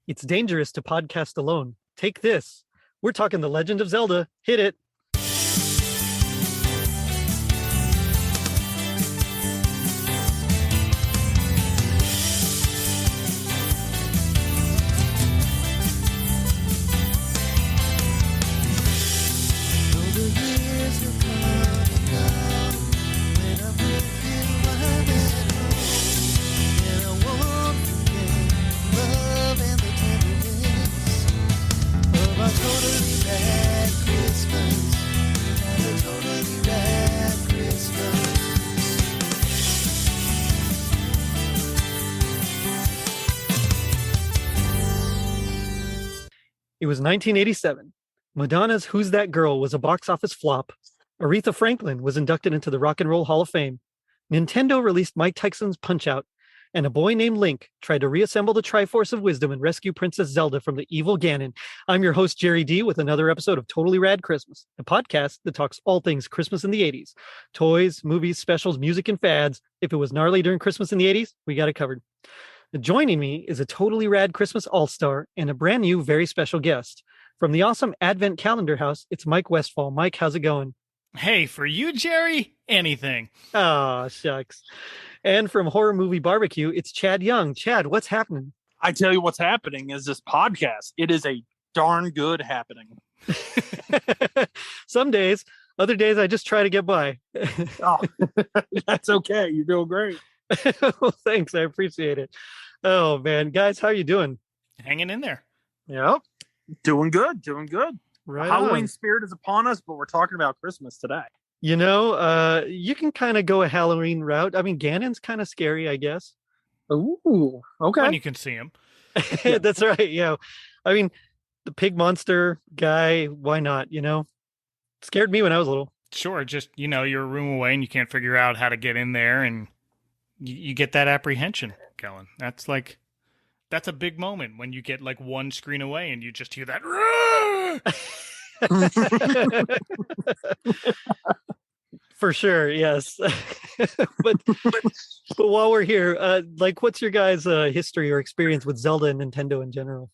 It's dangerous to podcast alone. Take this. We're talking The Legend of Zelda. Hit it. It was 1987. Madonna's Who's That Girl was a box office flop. Aretha Franklin was inducted into the Rock and Roll Hall of Fame. Nintendo released Mike Tyson's Punch-Out!, and a boy named Link tried to reassemble the Triforce of Wisdom and rescue Princess Zelda from the evil Ganon. I'm your host, Jerry D, with another episode of Totally Rad Christmas, the podcast that talks all things Christmas in the 80s. Toys, movies, specials, music, and fads. If it was gnarly during Christmas in the 80s, we got it covered. Joining me is a Totally Rad Christmas all-star and a brand new, very special guest. From the awesome Advent Calendar House, it's Mike Westfall. Mike, how's it going? Hey, for you, Jerry, anything. Ah, shucks. And from Horror Movie BBQ, it's Chad Young. Chad, what's happening? I tell you what's happening is this podcast. It is a darn good happening. Some days, other days I just try to get by. Oh, that's okay. You're doing great. Well, thanks. I appreciate it. Oh, man. Guys, how are you doing? Hanging in there. Yep. Doing good. Doing good. Right. Halloween on. spirit is upon us, but we're talking about Christmas today. You know, you can kind of go a Halloween route. I mean, Ganon's kind of scary, I guess. Ooh, okay. When you can see him. That's right. Yeah. I mean, the pig monster guy, why not? You know, scared me when I was little. Sure, just, you're a room away and you can't figure out how to get in there, and you get that apprehension, Kellen. That's a big moment when you get like one screen away and you just hear that. For sure, yes. but while we're here, what's your guys' history or experience with Zelda and Nintendo in general?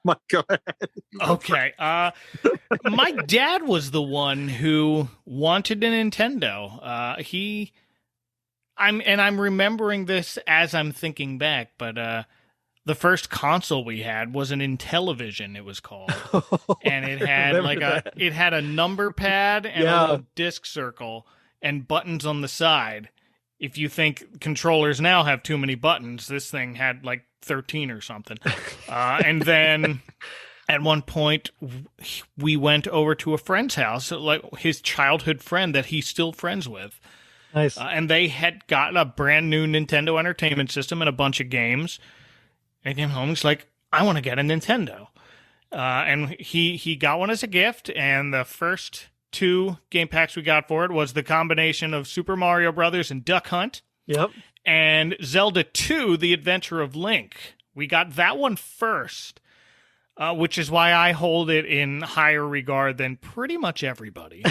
My God. Okay. My dad was the one who wanted a Nintendo. I'm remembering this as I'm thinking back, but the first console we had was an Intellivision, it was called. And it had it had a number pad and a little disc circle and buttons on the side. If you think controllers now have too many buttons, this thing had like 13 or something. And then at one point we went over to a friend's house, like his childhood friend that he's still friends with. Nice. And they had gotten a brand new Nintendo Entertainment System and a bunch of games. And he came home, he's like, I want to get a Nintendo. And he got one as a gift, and the first two game packs we got for it was the combination of Super Mario Brothers and Duck Hunt. Yep. And Zelda 2, The Adventure of Link. We got that one first, which is why I hold it in higher regard than pretty much everybody.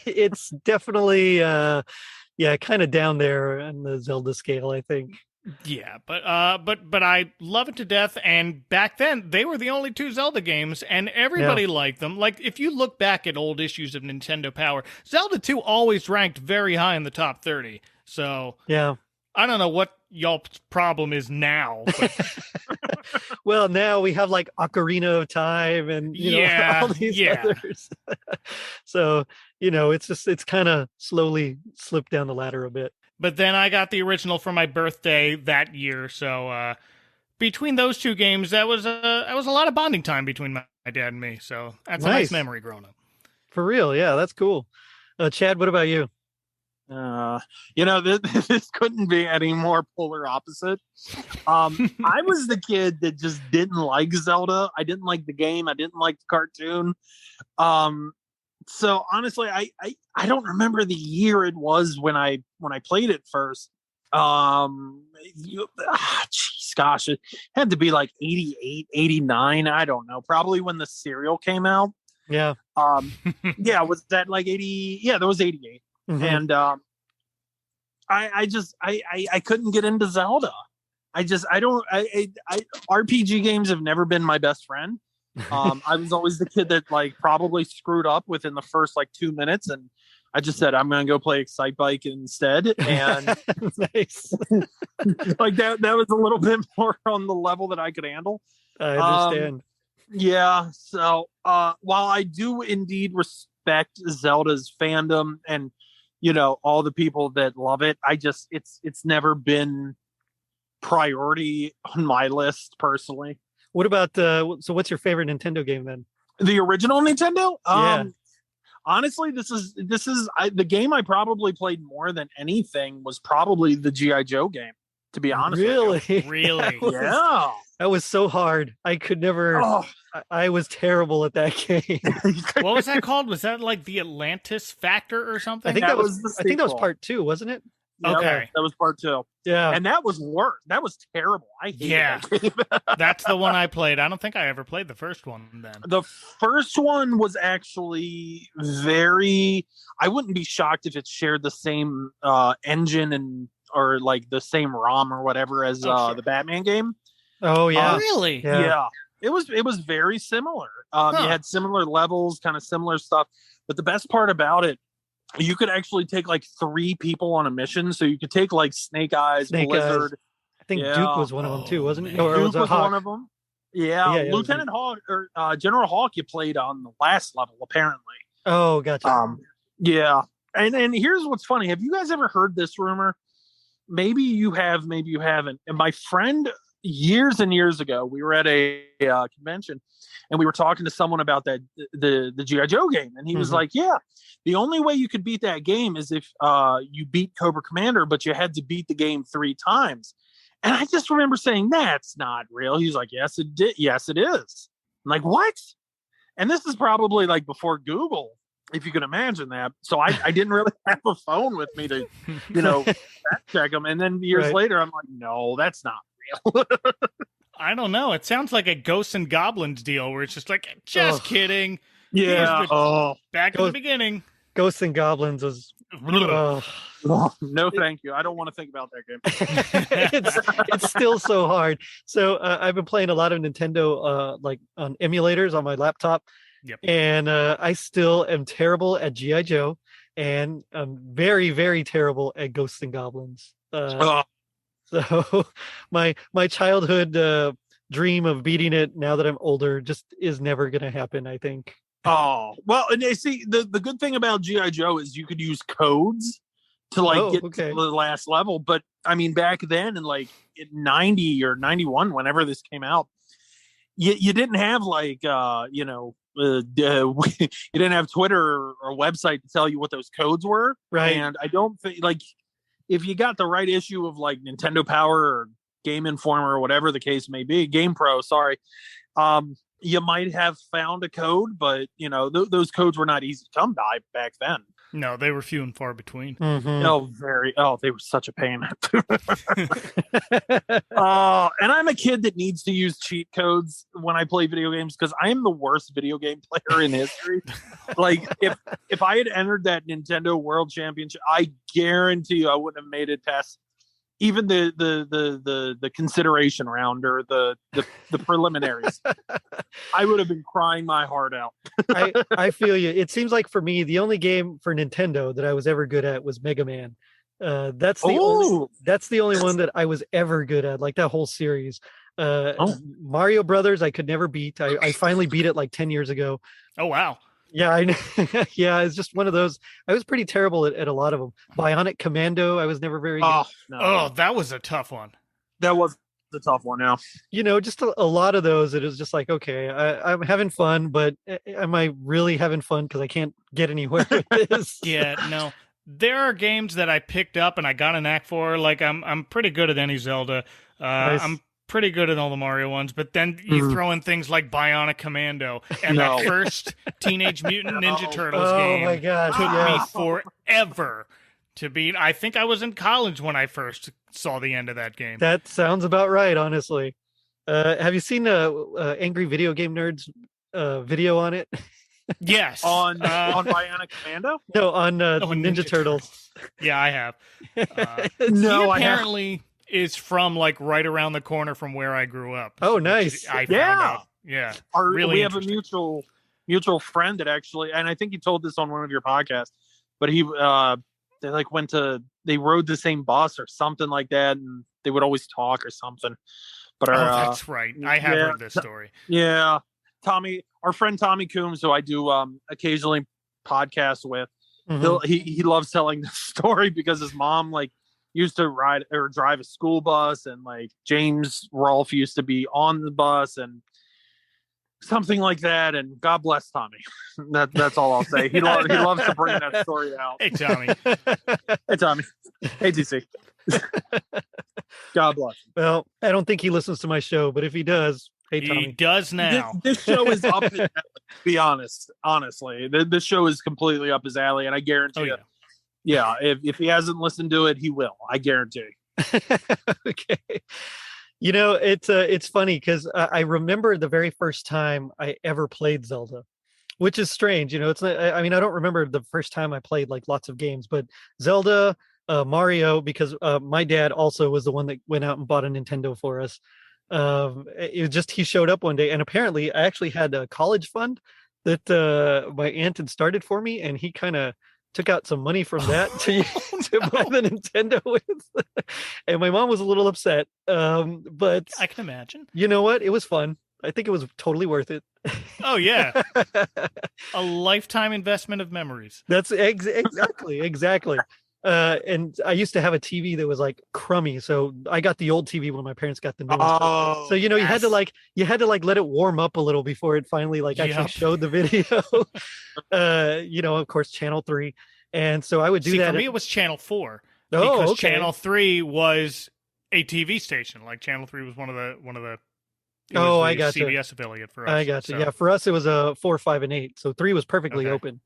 It's definitely, kind of down there on the Zelda scale, I think. Yeah, but I love it to death. And back then, they were the only two Zelda games, and everybody liked them. Like, if you look back at old issues of Nintendo Power, Zelda 2 always ranked very high in the top 30. So, yeah, I don't know what y'all's problem is now. But... Well, now we have like Ocarina of Time and all these others. So, it's kind of slowly slipped down the ladder a bit. But then I got the original for my birthday that year, so between those two games, that was a lot of bonding time between my dad and me. So that's a nice memory growing up. For real, yeah, that's cool. Chad, what about you? This couldn't be any more polar opposite. I was the kid that just didn't like Zelda. I didn't like the game. I didn't like the cartoon. So honestly, I don't remember the year it was when I played it first. Gosh, it had to be like 88, 89. I don't know. Probably when the cereal came out. Yeah. Was that like 80? Yeah, that was 88. Mm-hmm. And I couldn't get into Zelda. RPG games have never been my best friend. I was always the kid that like probably screwed up within the first like 2 minutes, and I just said I'm going to go play Excite Bike instead. And Nice. like that was a little bit more on the level that I could handle. I understand. Yeah. So while I do indeed respect Zelda's fandom and all the people that love it, it's never been priority on my list personally. What about so what's your favorite Nintendo game then? The original Nintendo? Yeah. Honestly, this is the game I probably played more than anything was probably the G.I. Joe game, to be honest with you. Really? Yeah. That was so hard. I could never. Oh. I was terrible at that game. What was that called? Was that like the Atlantis Factor or something? I think that was the I think that was sequel. part 2, wasn't it? Okay. That was part 2. Yeah. And that was worse. That was terrible. I hate that game. That's the one I played. I don't think I ever played the first one then. The first one was actually I wouldn't be shocked if it shared the same engine or like the same ROM or whatever as Sure. the Batman game. Oh yeah. Really? Yeah. It was very similar. You had similar levels, kind of similar stuff. But the best part about it, you could actually take like 3 people on a mission. So you could take like Snake Eyes, Blizzard. I think Duke was one of them too, wasn't it? man. Or Duke was Hawk? one of them. Yeah, Yeah, Lieutenant Hawk or General Hawk you played on the last level, apparently. Oh, gotcha. Yeah. And here's what's funny. Have you guys ever heard this rumor? Maybe you have, maybe you haven't. And my friend years and years ago, we were at a convention and we were talking to someone about that the G.I. Joe game. And he was like, yeah, the only way you could beat that game is if you beat Cobra Commander, but you had to beat the game 3 times. And I just remember saying, that's not real. He's like, yes, it did. Yes, it is. I'm like, what? And this is probably like before Google, if you can imagine that. So I didn't really have a phone with me to, fact check them. And then years later, I'm like, no, that's not real. I don't know. It sounds like a Ghosts and Goblins deal where it's just like, just kidding. Yeah. Back at the beginning. Ghosts and Goblins was. No, thank you. I don't want to think about that game. It's still so hard. So I've been playing a lot of Nintendo like on emulators on my laptop. Yep. And I still am terrible at G.I. Joe, and I'm very, very terrible at Ghosts and Goblins. So my childhood dream of beating it now that I'm older just is never going to happen, I think. Oh, well, and they see the good thing about G.I. Joe is you could use codes to like get to the last level. But I mean, back then in like in 90 or 91, whenever this came out, you didn't have like, you didn't have Twitter or a website to tell you what those codes were. Right. And I don't think like if you got the right issue of like Nintendo Power or Game Informer or whatever the case may be, Game Pro, sorry. You might have found a code, but those codes were not easy to come by back then. No, they were few and far between. Mm-hmm. They were such a pain. And I'm a kid that needs to use cheat codes when I play video games because I am the worst video game player in history. Like if I had entered that Nintendo World Championship, I guarantee you I wouldn't have made it past even the consideration round or the preliminaries. I would have been crying my heart out. I feel you. It seems like for me, the only game for Nintendo that I was ever good at was Mega Man. That's the only one that I was ever good at, like that whole series. Mario Brothers, I could never beat. I finally beat it like 10 years ago. Oh, wow. Yeah, I know. Yeah, it's just one of those. I was pretty terrible at a lot of them. Bionic Commando, I was never very good. Oh, that was a tough one. That was the tough one now. Just a lot of those, it was just like, okay, I'm having fun, but am I really having fun because I can't get anywhere with this? Yeah, no. There are games that I picked up and I got a knack for. Like, I'm pretty good at any Zelda. Nice. I'm pretty good at all the Mario ones, but then you throw in things like Bionic Commando and that first Teenage Mutant Ninja Turtles game. Oh my God. Took me forever to beat. I think I was in college when I first saw the end of that game. That sounds about right, honestly. Have you seen Angry Video Game Nerds video on it? Yes. On Bionic Commando? No, on Ninja Turtles. Yeah, I have. No, he apparently is from like right around the corner from where I grew up. Oh, nice. I found out. Yeah. Really we have a mutual friend that actually, and I think he told this on one of your podcasts, but they like they rode the same bus or something like that, and they would always talk or something. But that's right. I have heard this story. Yeah. Tommy, our friend Tommy Coombs, who I do occasionally podcast with, he loves telling this story because his mom like used to ride or drive a school bus, and like James Rolfe used to be on the bus and something like that. And God bless Tommy. That's all I'll say. He loves to bring that story out. Hey Tommy. Hey Tommy. Hey TC. God bless him. Well, I don't think he listens to my show, but if he does, hey Tommy. He does now. This show is up his alley, to be honest. Honestly, this show is completely up his alley, and I guarantee you. Yeah, if he hasn't listened to it, he will. I guarantee. Okay. You know, it's funny because I remember the very first time I ever played Zelda, which is strange. You know, it's not, I mean, I don't remember the first time I played like lots of games, but Zelda, Mario, because my dad also was the one that went out and bought a Nintendo for us. It was just he showed up one day, and apparently I actually had a college fund that my aunt had started for me, and he kind of took out some money from that to buy the Nintendo with. And my mom was a little upset. But I can imagine. You know what? It was fun. I think it was totally worth it. Oh, yeah. A lifetime investment of memories. That's exactly. And I used to have a TV that was like crummy. So I got the old TV when my parents got the new one. So, you know, you had to like let it warm up a little before it finally like actually showed the video. You know, of course, Channel 3. And so I would do that. For me, it was Channel 4. Oh, because okay. Channel 3 was a TV station. Like Channel 3 was one of the I got CBS affiliate for us. I got you. So. Yeah, for us it was a 4, 5, and 8. So 3 was perfectly open.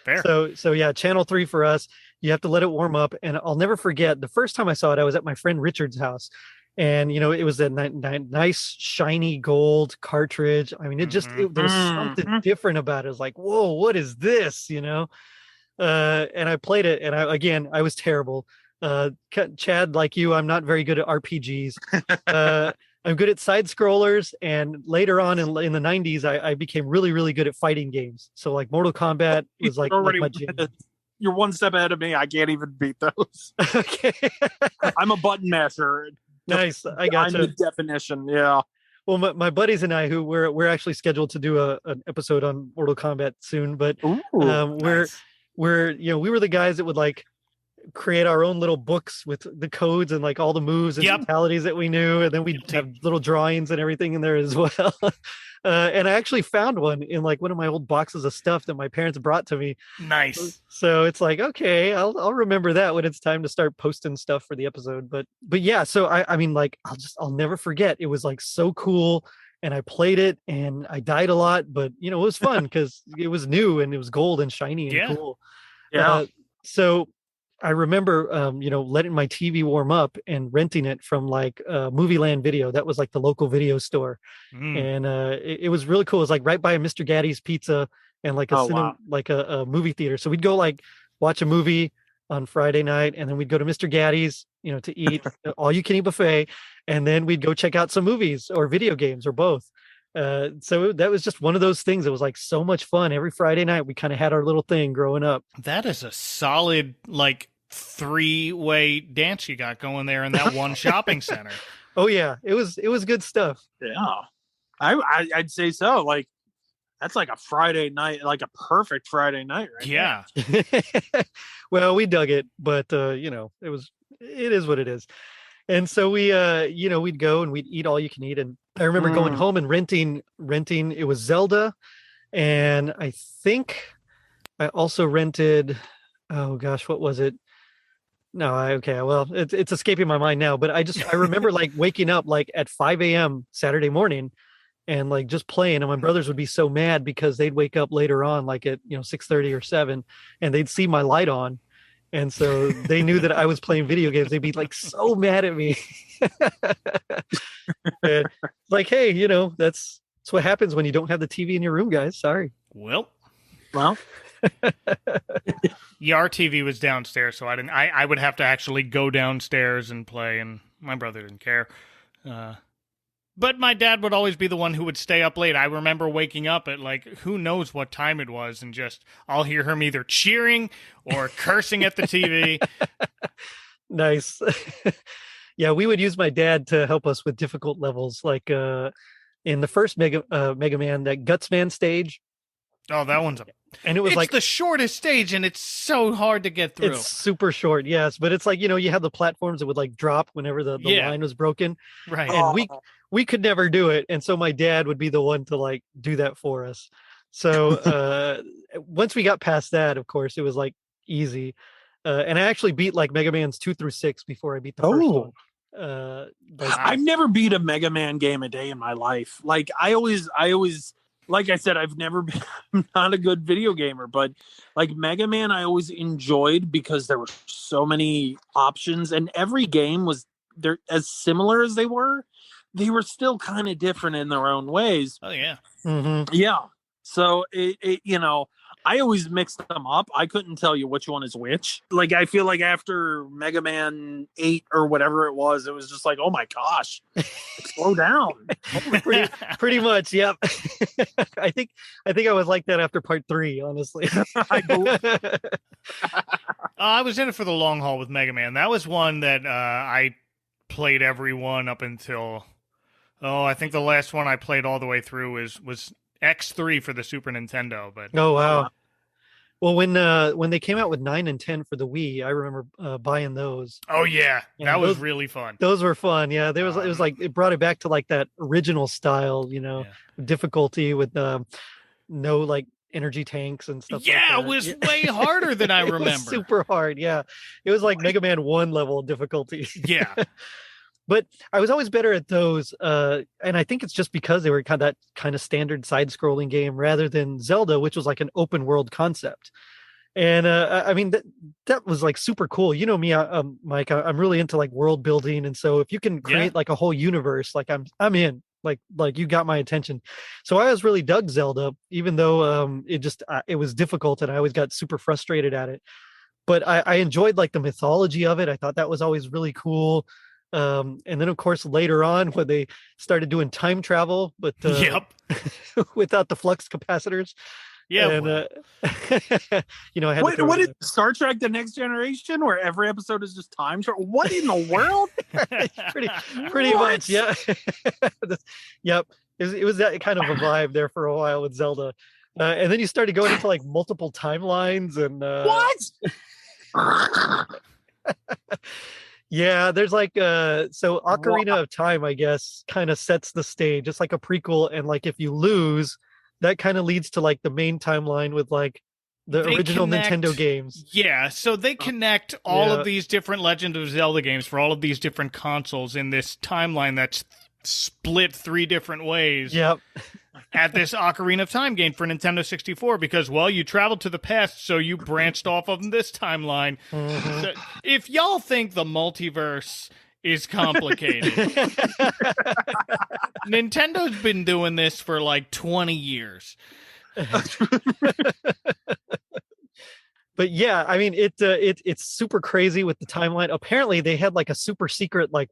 Fair. So yeah, Channel 3 for us. You have to let it warm up. And I'll never forget the first time I saw it. I was at my friend Richard's house, and you know it was a nice shiny gold cartridge. I mean, there was something different about it. It was like, whoa, what is this? You know. And I played it, and I was terrible. Chad, like you, I'm not very good at RPGs. I'm good at side scrollers, and later on in the 90s, I became really, really good at fighting games. So like Mortal Kombat was like my jam. You're one step ahead of me. I can't even beat those. Okay. I'm a button masher. Nice. I got you. I'm the definition. Yeah. Well, my buddies and I, who we're actually scheduled to do an episode on Mortal Kombat soon, but nice. we were the guys that would like create our own little books with the codes and like all the moves and fatalities that we knew, and then we'd have little drawings and everything in there as well. And I actually found one in like one of my old boxes of stuff that my parents brought to me. Nice. So it's like, okay, I'll remember that when it's time to start posting stuff for the episode. But yeah, so I mean, like I'll never forget. It was like so cool, and I played it, and I died a lot, but you know it was fun because it was new and it was gold and shiny and cool. Yeah. So I remember, letting my TV warm up and renting it from like Movie Land Video. That was like the local video store. And it was really cool. It was like right by Mr. Gaddy's Pizza and like a movie theater. So we'd go like watch a movie on Friday night, and then we'd go to Mr. Gaddy's, to eat all you can eat buffet. And then we'd go check out some movies or video games or both. So that was just one of those things that was like so much fun. Every Friday night we kind of had our little thing growing up. That is a solid like 3-way dance you got going there in that one shopping center. Oh yeah, it was good stuff. Yeah, I'd say so. Like that's like a Friday night, like a perfect Friday night, right? Yeah. Well, we dug it, but it is what it is. And so we we'd go and we'd eat all you can eat. And I remember going home and renting it was Zelda, and I think I also rented, oh gosh, what was it? No, well, it's escaping my mind now, but I remember like waking up like at 5 a.m. Saturday morning and like just playing, and my brothers would be so mad because they'd wake up later on like at 6:30 or 7, and they'd see my light on. And so they knew that I was playing video games. They'd be like so mad at me. Like, hey, that's what happens when you don't have the TV in your room, guys. Sorry. Well. Yeah, our TV was downstairs, so I would have to actually go downstairs and play, and My brother didn't care. But my dad would always be the one who would stay up late. I remember waking up at, like, who knows what time it was, and just, I'll hear him either cheering or cursing at the TV. Nice. Yeah, we would use my dad to help us with difficult levels, like in the first Mega Man, that Gutsman stage. Oh, that one's and it was it's like the shortest stage, and it's so hard to get through. It's super short, yes, but it's like, you have the platforms that would like drop whenever the line was broken, right? And we could never do it, and so my dad would be the one to like do that for us. So once we got past that, of course, it was like easy, and I actually beat like Mega Man's 2 through 6 before I beat the first one. I've never beat a Mega Man game a day in my life. Like I always, like I said, I've never been not a good video gamer, but like Mega Man, I always enjoyed because there were so many options, and every game was there as similar as they were still kind of different in their own ways. Oh yeah, yeah. So it I always mixed them up. I couldn't tell you which one is which. Like, I feel like after Mega Man 8 or whatever it was just like, oh my gosh, slow down. pretty much, yep. I think I was like that after part 3, honestly. I was in it for the long haul with Mega Man. That was one that I played every one up until, I think the last one I played all the way through was X3 for the Super Nintendo. But oh wow. Well, when they came out with 9 and 10 for the Wii, I remember buying those. Oh yeah, that was really fun. Those were fun. Yeah, it was like it brought it back to like that original style, difficulty with no like energy tanks and stuff. Yeah, like it was way harder than I remember. It was super hard. Yeah, it was like Mega Man 1 level of difficulty. Yeah. But I was always better at those, and I think it's just because they were kind of standard side-scrolling game rather than Zelda, which was like an open world concept. And I mean that was like super cool. You know me, Mike. I'm really into like world building, and so if you can create like a whole universe, like I'm in. Like you got my attention. So I always really dug Zelda, even though it was difficult, and I always got super frustrated at it. But I enjoyed like the mythology of it. I thought that was always really cool. And then of course later on when they started doing time travel, but without the flux capacitors. Yeah. And, I had what is Star Trek: The Next Generation, where every episode is just time travel? What in the world? pretty much, yeah. Yep. It was that kind of a vibe there for a while with Zelda. And then you started going into like multiple timelines and what? Yeah, there's like so Ocarina of Time, I guess, kind of sets the stage. It's like a prequel, and like if you lose, that kind of leads to like the main timeline with like the original Nintendo games. Yeah, so they connect all of these different Legend of Zelda games for all of these different consoles in this timeline that's split 3 different ways. Yep. At this Ocarina of Time game for Nintendo 64 because, well, you traveled to the past, so you branched off of this timeline. Mm-hmm. So if y'all think the multiverse is complicated, Nintendo's been doing this for like 20 years. But yeah, I mean, it's super crazy with the timeline. Apparently, they had like a super secret, like,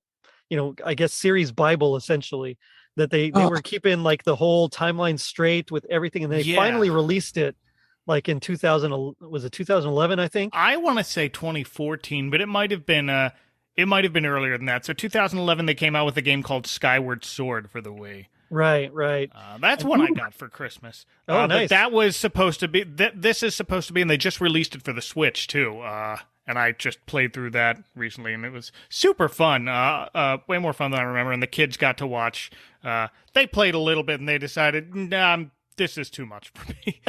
I guess series Bible essentially, that they were keeping like the whole timeline straight with everything, and they finally released it like in 2011, I think. I want to say 2014, but it might have been earlier than that. So 2011 they came out with a game called Skyward Sword for the Wii. Right. That's one I got for Christmas. Nice. But that was supposed to be this is supposed to be, and they just released it for the Switch too. And I just played through that recently, and it was super fun. Way more fun than I remember. And the kids got to watch. They played a little bit, and they decided, nah, this is too much for me.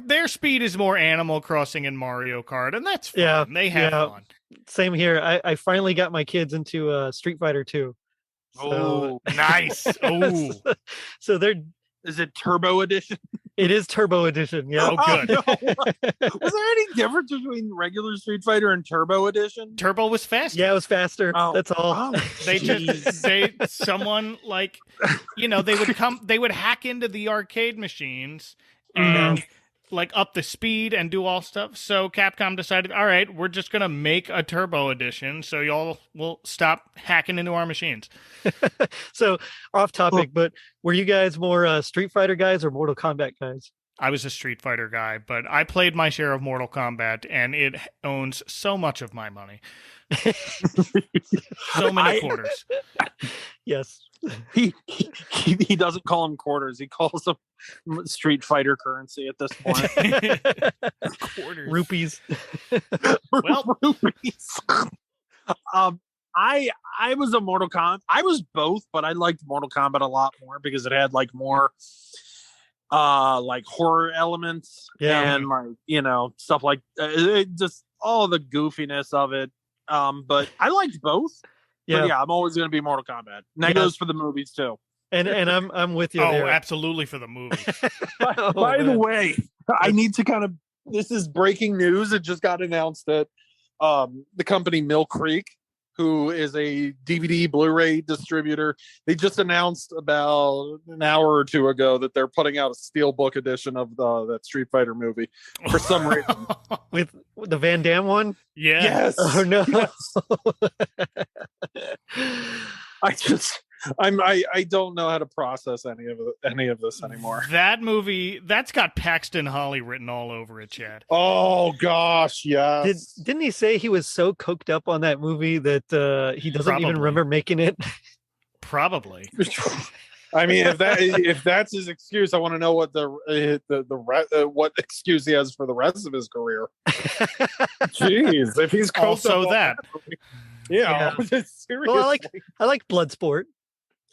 Their speed is more Animal Crossing and Mario Kart, and that's fun. Yeah, they have fun. Same here. I finally got my kids into Street Fighter 2. So, nice. Oh, so they're. Is it Turbo Edition? It is Turbo Edition. Yeah. Oh, good. No. Was there any difference between regular Street Fighter and Turbo Edition? Turbo was faster. Yeah, it was faster. That's all. Oh, someone like, they would hack into the arcade machines and like up the speed and do all stuff. So Capcom decided, all right, we're just gonna make a turbo edition, so y'all will stop hacking into our machines. So off topic, but were you guys more Street Fighter guys or Mortal Kombat guys? I was a Street Fighter guy, but I played my share of Mortal Kombat, and it owns so much of my money. So many quarters. Yes. He doesn't call them quarters. He calls them Street Fighter currency at this point. Quarters. Rupees. Well, rupees. I was a Mortal Kombat. I was both, but I liked Mortal Kombat a lot more because it had like more like horror elements and like, you know, stuff like just all the goofiness of it. But I liked both. But yeah, I'm always going to be Mortal Kombat. And that goes for the movies too. And I'm with you there. Absolutely for the movie. By the way, I need to kind of, this is breaking news. It just got announced that the company Mill Creek, who is a DVD Blu-ray distributor, they just announced about an hour or two ago that they're putting out a steelbook edition of that Street Fighter movie for some reason. With the Van Damme one? Yeah. Yes. Oh no. Yes. I don't know how to process any of this anymore. That movie, that's got Paxton Holly written all over it, Chad. Oh gosh, yes. Didn't he say he was so coked up on that movie that he doesn't even remember making it? Probably. I mean, if that's his excuse, I want to know what what excuse he has for the rest of his career. Jeez, if he's also that. Yeah. Seriously. Well, I like Bloodsport,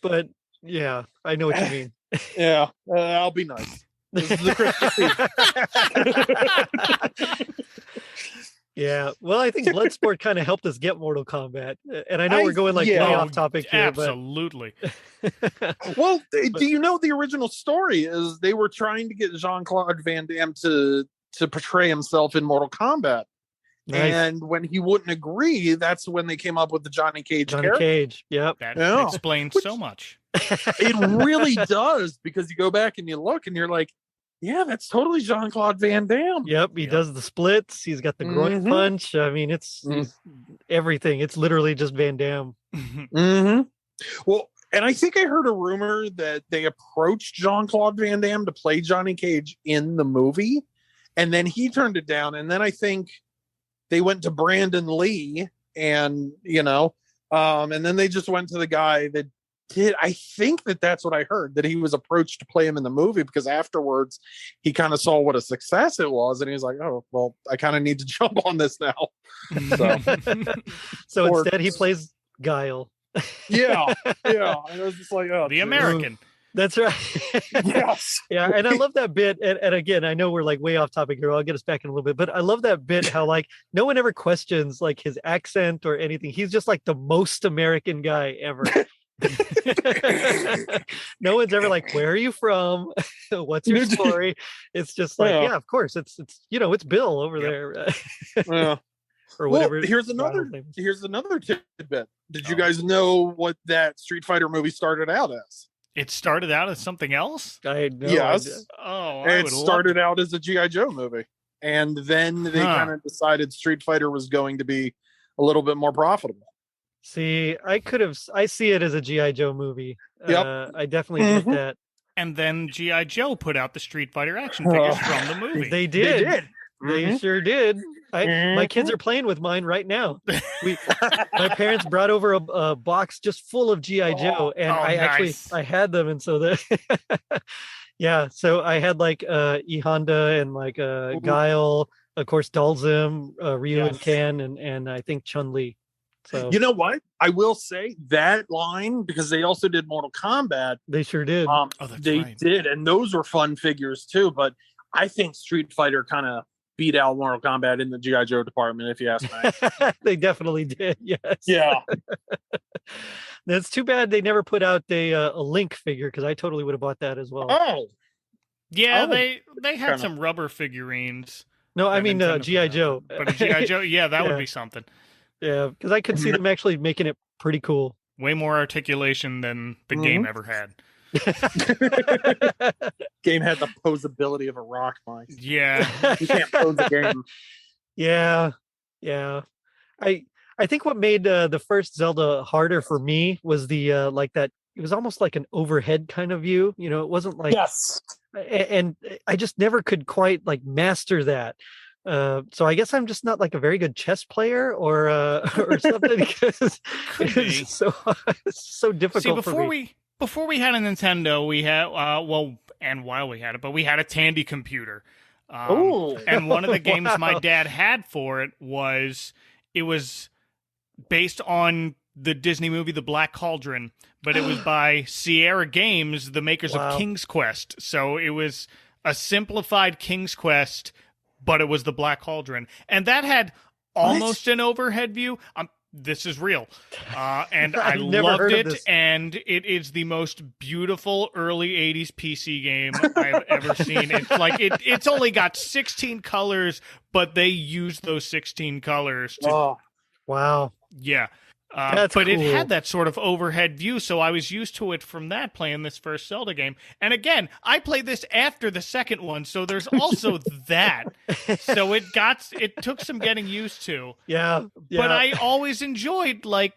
but yeah, I know what you mean. Yeah, I'll be nice. This is the Christmas season. Yeah, well, I think Bloodsport kind of helped us get Mortal Kombat, and I know we're going way off topic here. Absolutely. Well, do you know the original story is they were trying to get Jean-Claude Van Damme to portray himself in Mortal Kombat. Nice. And when he wouldn't agree, that's when they came up with the Johnny Cage character. Cage, yep. That explains so much. It really does, because you go back and you look and you're like, yeah, that's totally Jean-Claude Van Damme. Yep, he does the splits. He's got the groin punch. I mean, it's everything. It's literally just Van Damme. Mm-hmm. Well, and I think I heard a rumor that they approached Jean-Claude Van Damme to play Johnny Cage in the movie, and then he turned it down. And then I think they went to Brandon Lee, and and then they just went to the guy that did. I think that's what I heard, that he was approached to play him in the movie, because afterwards he kind of saw what a success it was, and he was like, oh well, I kind of need to jump on this now. So instead he plays Guile. Yeah. And I was just like, oh, the American. That's right. Yes. Yeah, and I love that bit. And again, I know we're way off topic here. I'll get us back in a little bit, but I love that bit how no one ever questions his accent or anything. He's just the most American guy ever. No one's ever where are you from? What's your story? It's just yeah, of course. It's Bill over there. Yeah. Or whatever. Well, here's another tidbit. Did you guys know what that Street Fighter movie started out as? It started out as something else? I know. Yes. It started out as a G.I. Joe movie. And then they kind of decided Street Fighter was going to be a little bit more profitable. See, I see it as a G.I. Joe movie. Yep. I definitely get that. And then G.I. Joe put out the Street Fighter action figures from the movie. They did. They sure did. My kids are playing with mine right now. My parents brought over a box just full of G.I. Joe, and I had them, and so yeah. So I had E Honda and Guile, of course, Dalzim, Ryu and Ken, and I think Chun-Li. So you know what? I will say that line, because they also did Mortal Kombat. They sure did. They did, and those were fun figures too. But I think Street Fighter kind of beat out Mortal Kombat in the G.I. Joe department, if you ask me. They definitely did, yes. Yeah. That's too bad they never put out a Link figure, because I totally would have bought that as well. Oh. Yeah, they had some rubber figurines. No, I mean G.I. Joe. But a G.I. Joe, yeah, that would be something. Yeah, because I could see them actually making it pretty cool. Way more articulation than the game ever had. game had the posability of a rock, Mike. Yeah. You can't pose a game. Yeah. I think what made the first Zelda harder for me was the like that. It was almost like an overhead kind of view. It wasn't like Yes. and I just never could quite like master that. So I guess I'm just not like a very good chess player or or something because it's so difficult. Before we had a Nintendo, we had and while we had it, but we had a Tandy computer. And one of the games my dad had for it was based on the Disney movie The Black Cauldron, but it was by Sierra Games, the makers of King's Quest. So it was a simplified King's Quest, but it was The Black Cauldron. And that had almost an overhead view. This is real. And I loved it. And it is the most beautiful early 80s PC game I've ever seen. It's like it's only got 16 colors, but they used those 16 colors to wow. Yeah. That's but cool. It had that sort of overhead view, so I was used to it from that playing this first Zelda game. And again, I played this after the second one, so there's also that. So it took some getting used to. Yeah. But I always enjoyed, like,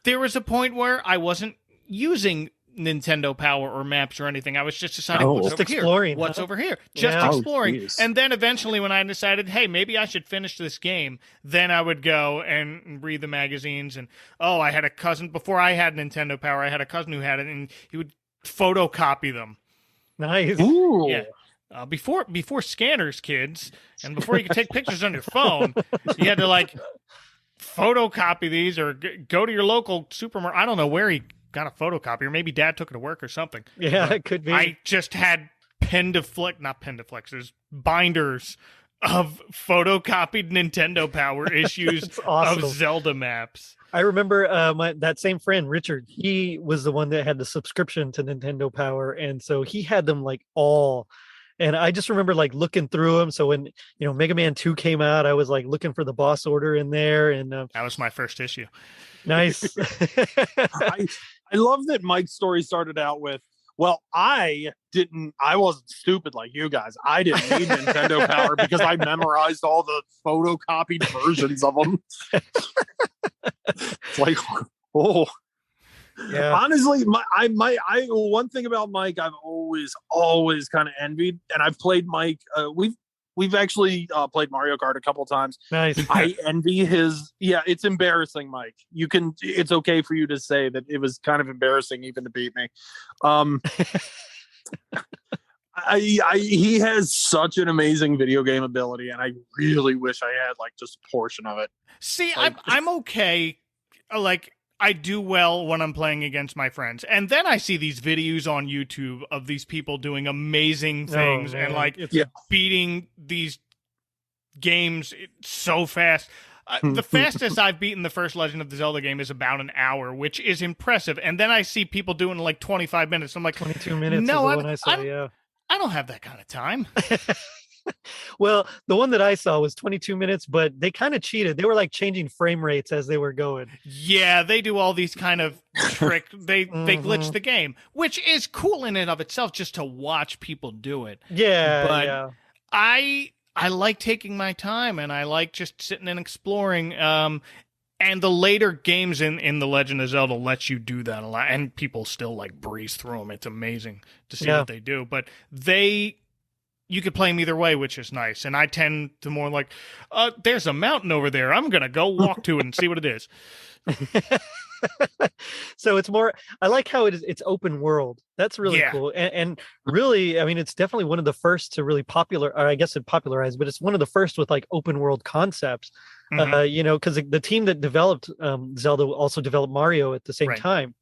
there was a point where I wasn't using Nintendo Power or maps or anything. I was just deciding what's over here. Just exploring. And then eventually when I decided, hey, maybe I should finish this game, then I would go and read the magazines. And I had a cousin before I had Nintendo Power. I had a cousin who had it, and he would photocopy them. Nice. Ooh. Yeah. Before scanners, kids, and before you could take pictures on your phone, you had to like photocopy these or go to your local supermarket. I don't know where he got a photocopier. Maybe Dad took it to work or something. Yeah, it could be. I just had binders of photocopied Nintendo Power issues awesome. of Zelda maps. I remember that same friend, Richard, he was the one that had the subscription to Nintendo Power. And so he had them like all. And I just remember like looking through them. So when, Mega Man 2 came out, I was like looking for the boss order in there. And that was my first issue. Nice. I love that Mike's story started out with, well, I wasn't stupid like you guys. I didn't need Nintendo Power because I memorized all the photocopied versions of them. It's like, yeah. Honestly, one thing about Mike I've always kind of envied, and I've played Mike. We've actually played Mario Kart a couple of times. Nice. I envy his. Yeah, it's embarrassing, Mike. It's okay for you to say that it was kind of embarrassing even to beat me. He has such an amazing video game ability, and I really wish I had like just a portion of it. See, I'm okay. Like, I do well when I'm playing against my friends. And then I see these videos on YouTube of these people doing amazing things and like beating these games so fast. The fastest I've beaten the first Legend of the Zelda game is about an hour, which is impressive. And then I see people doing like 25 minutes. I'm like, 22 minutes. No, is the one I saw, I don't have that kind of time. Well, the one that I saw was 22 minutes, but they kind of cheated. They were like changing frame rates as they were going. Yeah, they do all these kind of trick. They glitch the game, which is cool in and of itself, just to watch people do it. Yeah, but I like taking my time, and I like just sitting and exploring. And the later games in the Legend of Zelda let you do that a lot, and people still like breeze through them. It's amazing to see what they do, but you could play them either way, which is nice. And I tend to more like, there's a mountain over there. I'm going to go walk to it and see what it is. So it's more, I like how it's open world. That's really cool. And really, I mean, it's definitely one of the first to really popularized, but it's one of the first with like open world concepts, because the team that developed Zelda also developed Mario at the same time.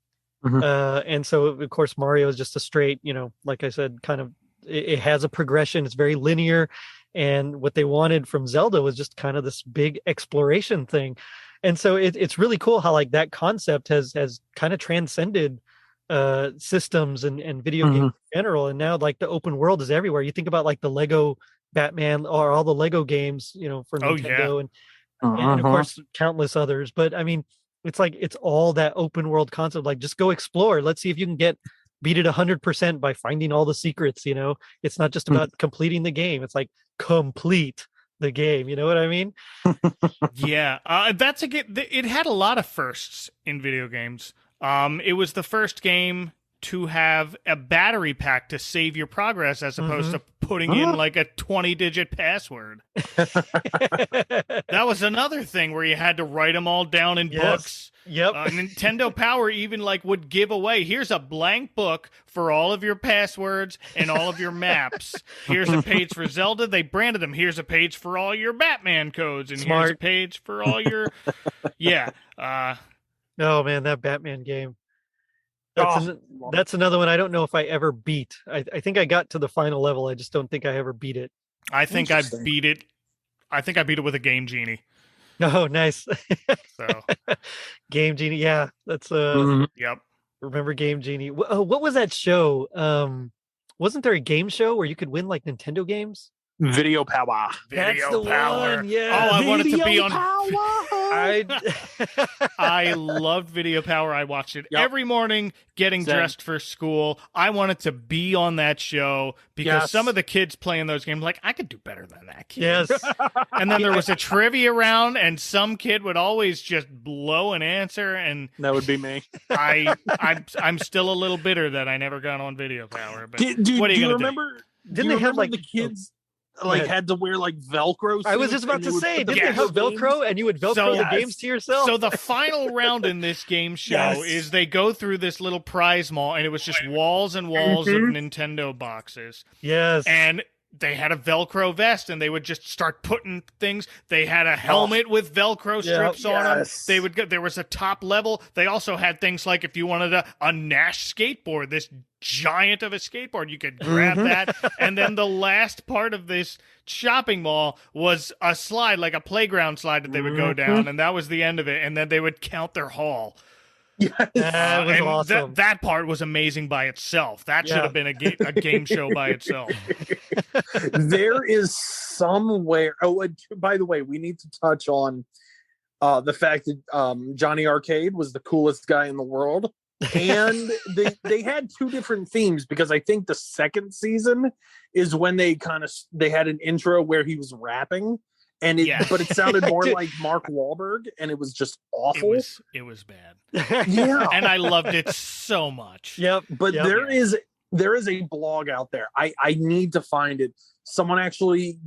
Mm-hmm. And so, of course, Mario is just a straight, like I said, kind of, it has a progression. It's very linear. And what they wanted from Zelda was just kind of this big exploration thing. And so it's really cool how like that concept has kind of transcended systems and video games in general. And now like the open world is everywhere. You think about like the Lego Batman or all the Lego games, for Nintendo and of course countless others. But I mean, it's like it's all that open world concept. Like just go explore. Let's see if you can get beat it 100% by finding all the secrets. It's not just about completing the game. It's like complete the game. You know what I mean? Yeah, that's a game. It had a lot of firsts in video games. It was the first game to have a battery pack to save your progress as opposed to putting in like a 20-digit password. That was another thing where you had to write them all down in books. Yep. Nintendo Power even like would give away, here's a blank book for all of your passwords and all of your maps. Here's a page for Zelda. They branded them. Here's a page for all your Batman codes. And here's a page for all your... Yeah. Oh, man, that Batman game. That's another one I don't know if I ever beat. I think I got to the final level. I just don't think I ever beat it. I think I beat it. I think I beat it with a Game Genie. Oh, nice. So Game Genie, yeah. That's Yep. Remember Game Genie? What was that show? Wasn't there a game show where you could win like Nintendo games? Video Power. That's the one. Yeah. Oh, I wanted to be on. I loved Video Power. I watched it every morning getting dressed for school. I wanted to be on that show because some of the kids playing those games, like, I could do better than that kid. Yes. And then there was a trivia round, and some kid would always just blow an answer, and that would be me. I'm still a little bitter that I never got on Video Power. But what are you gonna remember? Didn't they have like the kids? Like had to wear like Velcro suits. I was just about to say, didn't they have Velcro and you would Velcro the games to yourself? So the final round in this game show is they go through this little prize mall, and it was just walls and walls of Nintendo boxes. Yes. And they had a Velcro vest, and they would just start putting things. They had a helmet with Velcro strips on them. They would go, there was a top level. They also had things like if you wanted a Nash skateboard, this giant of a skateboard, you could grab that. And then the last part of this shopping mall was a slide, like a playground slide that they would go down, and that was the end of it. And then they would count their haul. Yes. That was awesome. That part was amazing by itself. That should have been a game show by itself. There is somewhere. Oh, by the way, we need to touch on the fact that Johnny Arcade was the coolest guy in the world. And they had two different themes, because I think the second season is when they had an intro where he was rapping. But it sounded more like Mark Wahlberg, and it was just awful. It was bad. Yeah. And I loved it so much. Yep. But there is a blog out there. I need to find it. Someone actually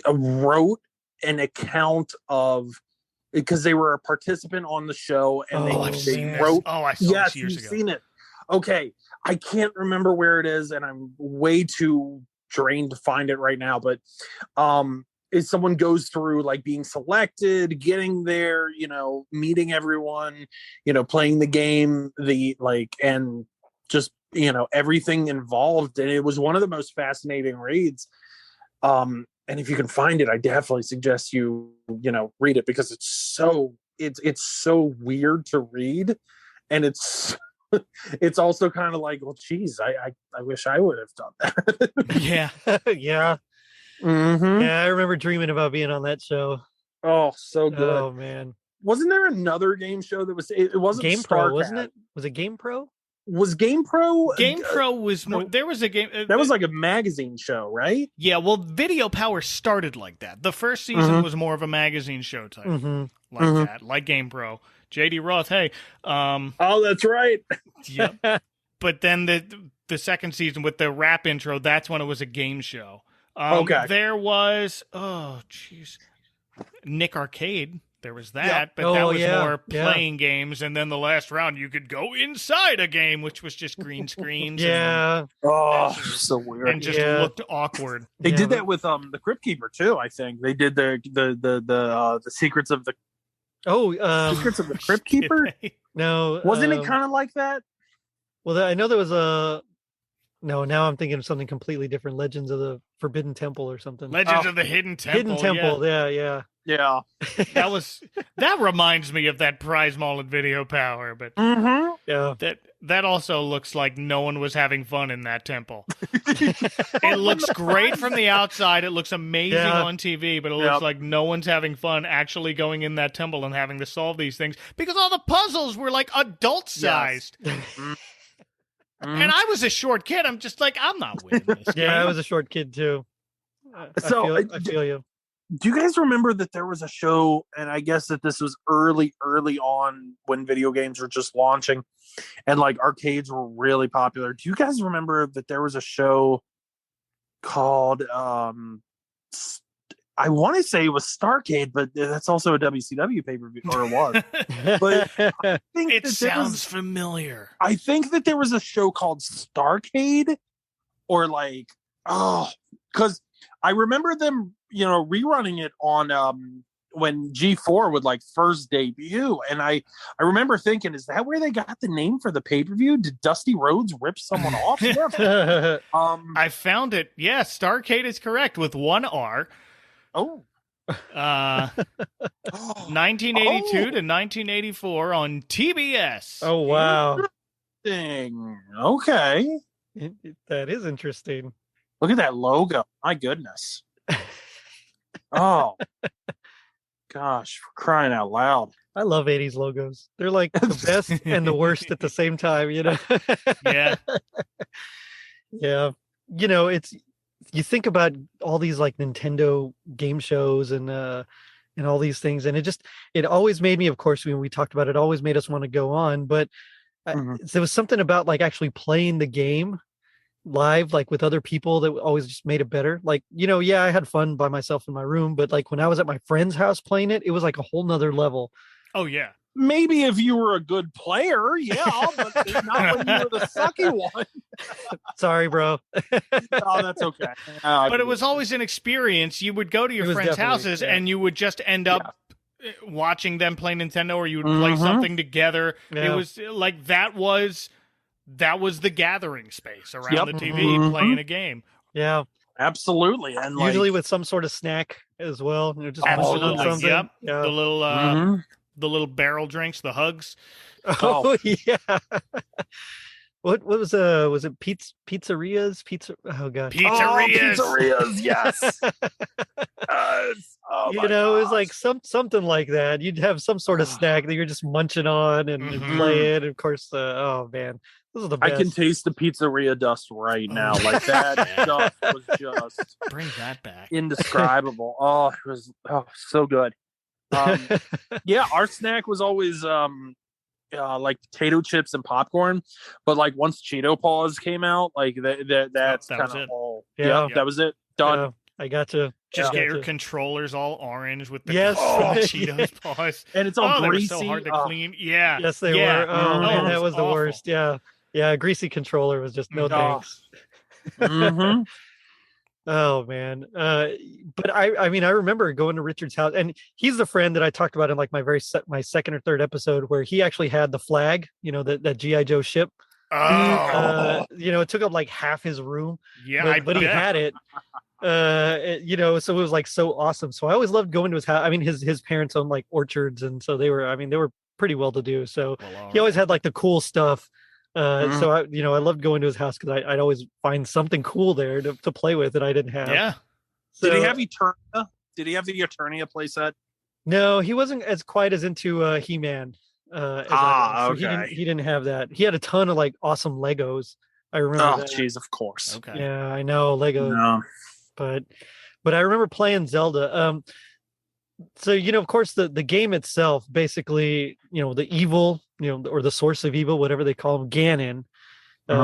wrote an account of, because they were a participant on the show, and they wrote. Oh, I saw this years ago. You've seen it. Okay, I can't remember where it is, and I'm way too drained to find it right now. But is someone goes through like being selected, getting there, meeting everyone, playing the game, and just everything involved, and it was one of the most fascinating reads. And if you can find it, I definitely suggest you read it, because it's so weird to read, and it's also kind of like, well, geez, I wish I would have done that. Yeah. Yeah. Mm-hmm. Yeah, I remember dreaming about being on that show. Oh, so good. Oh man, wasn't there another game show that was? It wasn't Game Pro, wasn't it? Was it Game Pro? Was Game Pro? Game Pro was more. There was a game that was like a magazine show, right? Yeah. Well, Video Power started like that. The first season was more of a magazine show type, like that, like Game Pro. JD Roth, hey. Oh, that's right. Yep. But then the second season with the rap intro, that's when it was a game show. Okay. There was, Nick Arcade. There was that, but that was more playing games. And then the last round, you could go inside a game, which was just green screens. So weird. And just looked awkward. They did that with the Crypt Keeper too. I think they did the secrets of the secrets of the Crypt Keeper. No, wasn't it kind of like that? Well, I know there was a. No, now I'm thinking of something completely different. Legends of the Forbidden Temple or something. Legends of the Hidden Temple. Hidden Temple, yeah. That reminds me of that prize mall at Video Power, but that also looks like no one was having fun in that temple. It looks great from the outside. It looks amazing on TV, but it looks like no one's having fun actually going in that temple and having to solve these things, because all the puzzles were like adult sized. And I was a short kid. I'm just like, I'm not winning this game. Yeah, I was a short kid too. I feel you. Do you guys remember that there was a show, and I guess that this was early on when video games were just launching and like arcades were really popular. Do you guys remember that there was a show called I want to say it was Starcade, but that's also a WCW pay-per-view, or it was. But I think it sounds familiar. I think that there was a show called Starcade, or like, because I remember them, rerunning it on when G4 would like first debut, and I remember thinking, is that where they got the name for the pay-per-view? Did Dusty Rhodes rip someone off? I found it. Yeah, Starcade is correct with one R. Oh. 1982 to 1984 on TBS. Oh, wow. Interesting. Okay. That is interesting. Look at that logo. My goodness. Oh. Gosh, for crying out loud. I love 80s logos. They're like the best and the worst at the same time, Yeah. Yeah. You think about all these like Nintendo game shows and all these things, and it always made me, of course, when we talked about it, always made us want to go on, but there was something about like actually playing the game live, like with other people, that always just made it better. Like, yeah, I had fun by myself in my room, but like when I was at my friend's house playing it, it was like a whole nother level. Oh yeah. Maybe if you were a good player, yeah, but not when you were the sucky one. Sorry, bro. Oh, that's okay. But it was always an experience. You would go to your friends' houses and you would just end up watching them play Nintendo, or you would play something together. Yeah. It was like that was the gathering space around the TV playing a game. Yeah. Absolutely. And usually with some sort of snack as well. Just on something. Yep. Yeah. The little barrel drinks, the hugs. Oh yeah. What was it pizzerias? Oh god. Pizzerias, yes. It was like something like that. You'd have some sort of snack that you're just munching on and playing. And of course, oh man, this is the best. I can taste the pizzeria dust right now. Like that stuff was just bring that back. Indescribable. Oh, it was so good. Yeah, our snack was always like potato chips and popcorn, but like once Cheeto Paws came out, like that's kind of all. Yeah, that was it. Done. Yeah, I got to just get your controllers all orange with the Cheetos Paws, and it's all greasy. They were so hard to clean. Yeah, yes, they were. Oh man, that was the worst. Yeah, a greasy controller was just no thanks. Oh man. But I mean, I remember going to Richard's house, and he's the friend that I talked about in like my second or third episode, where he actually had the flag, that G.I. Joe ship. It took up like half his room. Yeah, but he had it. So it was like so awesome. So I always loved going to his house. I mean, his parents owned like orchards, and so they were pretty well to do. So he always had like the cool stuff. So I loved going to his house because I'd always find something cool there to play with that I didn't have. Yeah. So, did he have Eternia? Did he have the Eternia playset? No, he wasn't as quite as into He-Man. Okay. He didn't have that. He had a ton of like awesome Legos. I remember. Oh, jeez, of course. Okay. Yeah, I know Legos. No. But I remember playing Zelda. So of course the game itself, basically, the evil, or the source of evil, whatever they call him, Ganon,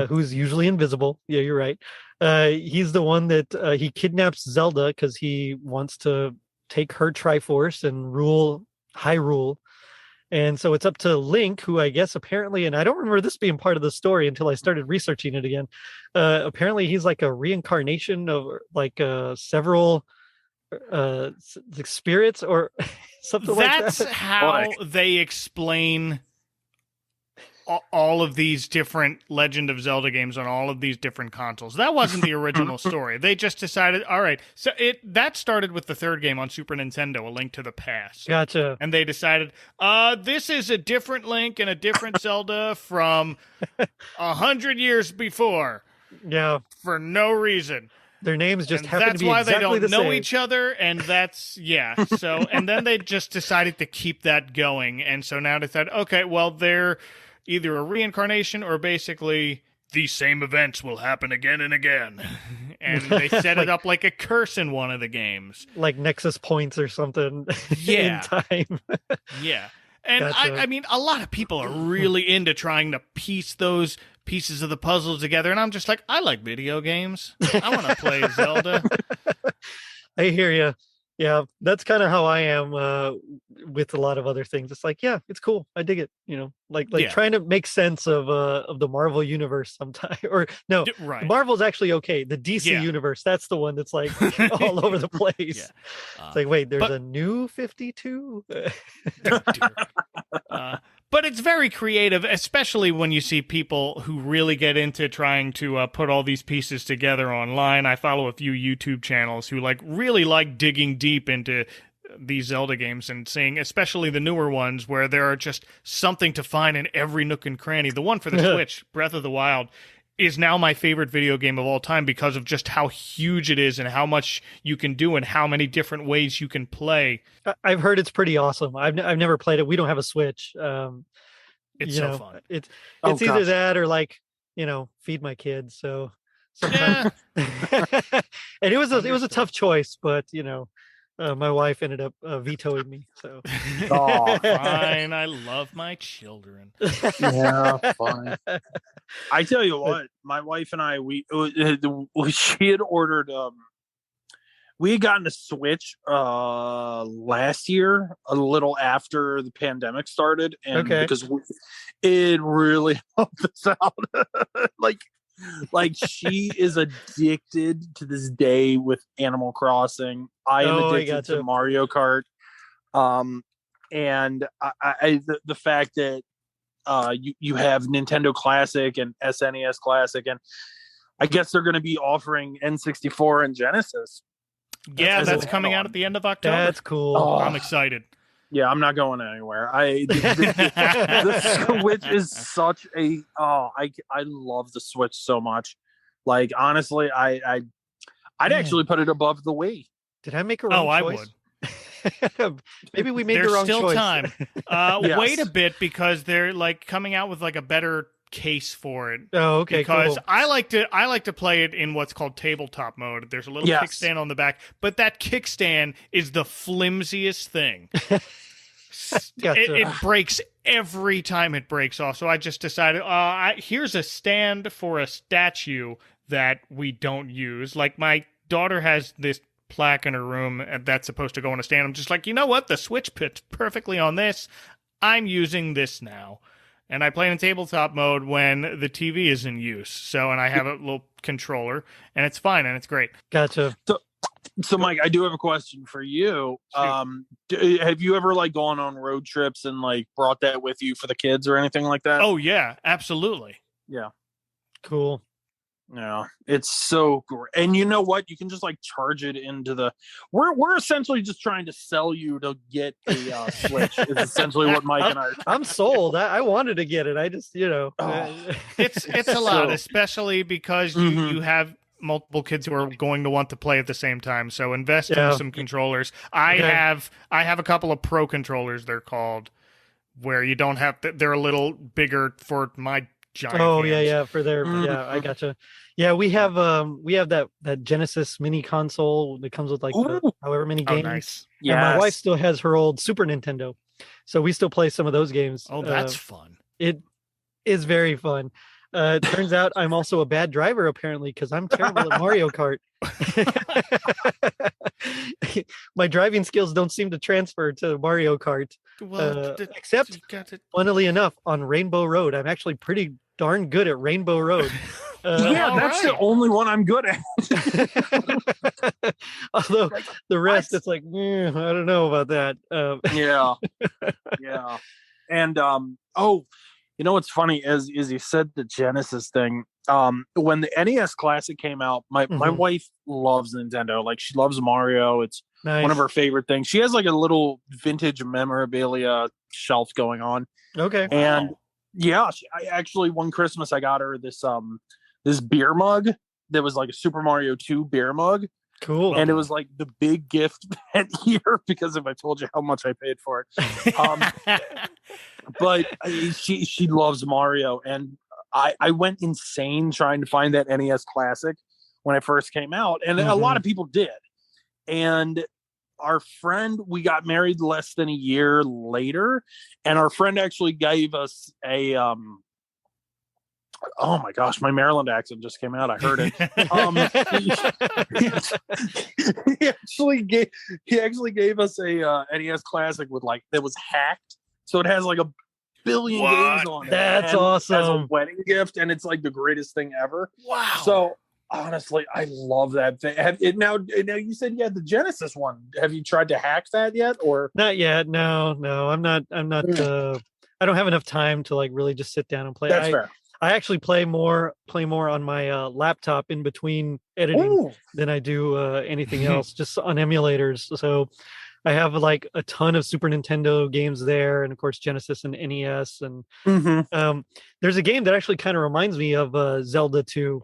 who's usually invisible. Yeah, you're right. He's the one that he kidnaps Zelda because he wants to take her Triforce and rule Hyrule. And so it's up to Link, who I guess apparently, and I don't remember this being part of the story until I started researching it again. Apparently he's like a reincarnation of like several spirits or something like that. That's how they explain all of these different Legend of Zelda games on all of these different consoles. That wasn't the original story. They just decided, all right, so that started with the third game on Super Nintendo, A Link to the Past. Gotcha. And they decided, this is a different Link and a different Zelda from 100 years before. Yeah. For no reason. Their names just happen to be exactly the same. That's why they don't know each other, and that's, yeah. So, and then they just decided to keep that going, and so now they thought, okay, well, they're either a reincarnation or basically these same events will happen again and again. And they set it up like a curse in one of the games. Like Nexus points or something Yeah. in time. Yeah. And Gotcha. I mean, a lot of people are really into trying to piece those pieces of the puzzle together. And I'm just like, I like video games. I want to play Zelda. I hear you. Yeah, that's kind of how I am with a lot of other things. It's like, yeah, it's cool. I dig it. Like Yeah. trying to make sense of the Marvel universe sometimes. Or no, Right. Marvel's actually okay. The DC Yeah. universe, that's the one that's like all over the place. Yeah. It's like, wait, there's a new 52. But it's very creative, especially when you see people who really get into trying to put all these pieces together online. I follow a few YouTube channels who really like digging deep into these Zelda games and seeing, especially the newer ones, where there are just something to find in every nook and cranny. The one for the Switch, Breath of the Wild, is now my favorite video game of all time because of just how huge it is and how much you can do and how many different ways you can play. I've heard it's pretty awesome. I've never played it. We don't have a Switch. It's so fun. It's either that or feed my kids. So sometimes, and it was a tough choice, but my wife ended up vetoing me. So fine. I love my children. Yeah, fine. I tell you what, my wife and I, she had ordered. We had gotten a Switch last year, a little after the pandemic started, and because it really helped us out. like she is addicted to this day with Animal Crossing. I am addicted to Mario Kart. And the fact that you have Nintendo Classic and SNES Classic, and I guess they're going to be offering N64 and Genesis. Yeah, that's coming out at the end of October. That's cool. Oh, I'm excited. Yeah, I'm not going anywhere. The Switch is such a I love the Switch so much. Like honestly, I'd actually put it above the Wii. Did I make a wrong choice? I would. Maybe we made the wrong choice. There's still time. Yes. Wait a bit because they're coming out with a better case for it. Oh, okay. Because cool. I like to play it in what's called tabletop mode. There's a little kickstand on the back, but that kickstand is the flimsiest thing. Gotcha. It breaks every time it breaks off. So I just decided, here's a stand for a statue that we don't use. Like my daughter has this plaque in her room that's supposed to go on a stand. I'm just like, you know what? The Switch fits perfectly on this. I'm using this now. And I play in tabletop mode when the TV is in use. And I have a little controller, and it's fine, and it's great. Gotcha. So Mike, I do have a question for you. Have you ever gone on road trips and brought that with you for the kids or anything like that? Oh yeah, absolutely. Yeah. Cool. Yeah, it's so great. And you know what? You can just charge it into the. We're essentially just trying to sell you to get a Switch. It's essentially what Mike and I are. I'm sold. I wanted to get it. I just It's a lot, especially because you have multiple kids who are going to want to play at the same time. So invest in some controllers. I have a couple of pro controllers. They're called, where you don't have to. They're a little bigger for my giant. Oh hands. yeah, for their I gotcha. Yeah, we have that Genesis mini console that comes with however many games. Nice. Yeah, my wife still has her old Super Nintendo, so we still play some of those games. Oh, that's fun. It is very fun. It turns out I'm also a bad driver apparently because I'm terrible at Mario Kart. My driving skills don't seem to transfer to Mario Kart. Well, except, funnily enough, on Rainbow Road, I'm actually pretty darn good at Rainbow Road. That's the only one I'm good at. Although the rest, it's I don't know about that. Yeah. And you know what's funny is you said the Genesis thing. When the NES Classic came out, my wife loves Nintendo. She loves Mario. It's one of her favorite things. She has a little vintage memorabilia shelf going on. Okay. And I actually one Christmas I got her this beer mug that was a Super Mario 2 beer mug. Cool. And it was the big gift that year because if I told you how much I paid for it. But she loves Mario, and I went insane trying to find that NES Classic when it first came out, and a lot of people did. And our friend, we got married less than a year later, and our friend actually gave us a oh my gosh, my Maryland accent just came out. I heard it. He actually gave us a NES Classic with like that was hacked, so it has like a billion games on it. That's awesome. As a wedding gift, and it's like the greatest thing ever. Wow. So honestly, I love that thing. Now you said you had the Genesis one. Have you tried to hack that yet, or not yet? No, I'm not. I don't have enough time to like really just sit down and play. That's fair. I actually play more on my laptop in between editing than I do anything else, just on emulators. So I have like a ton of Super Nintendo games there, and of course Genesis and NES. And there's a game that actually kind of reminds me of Zelda 2.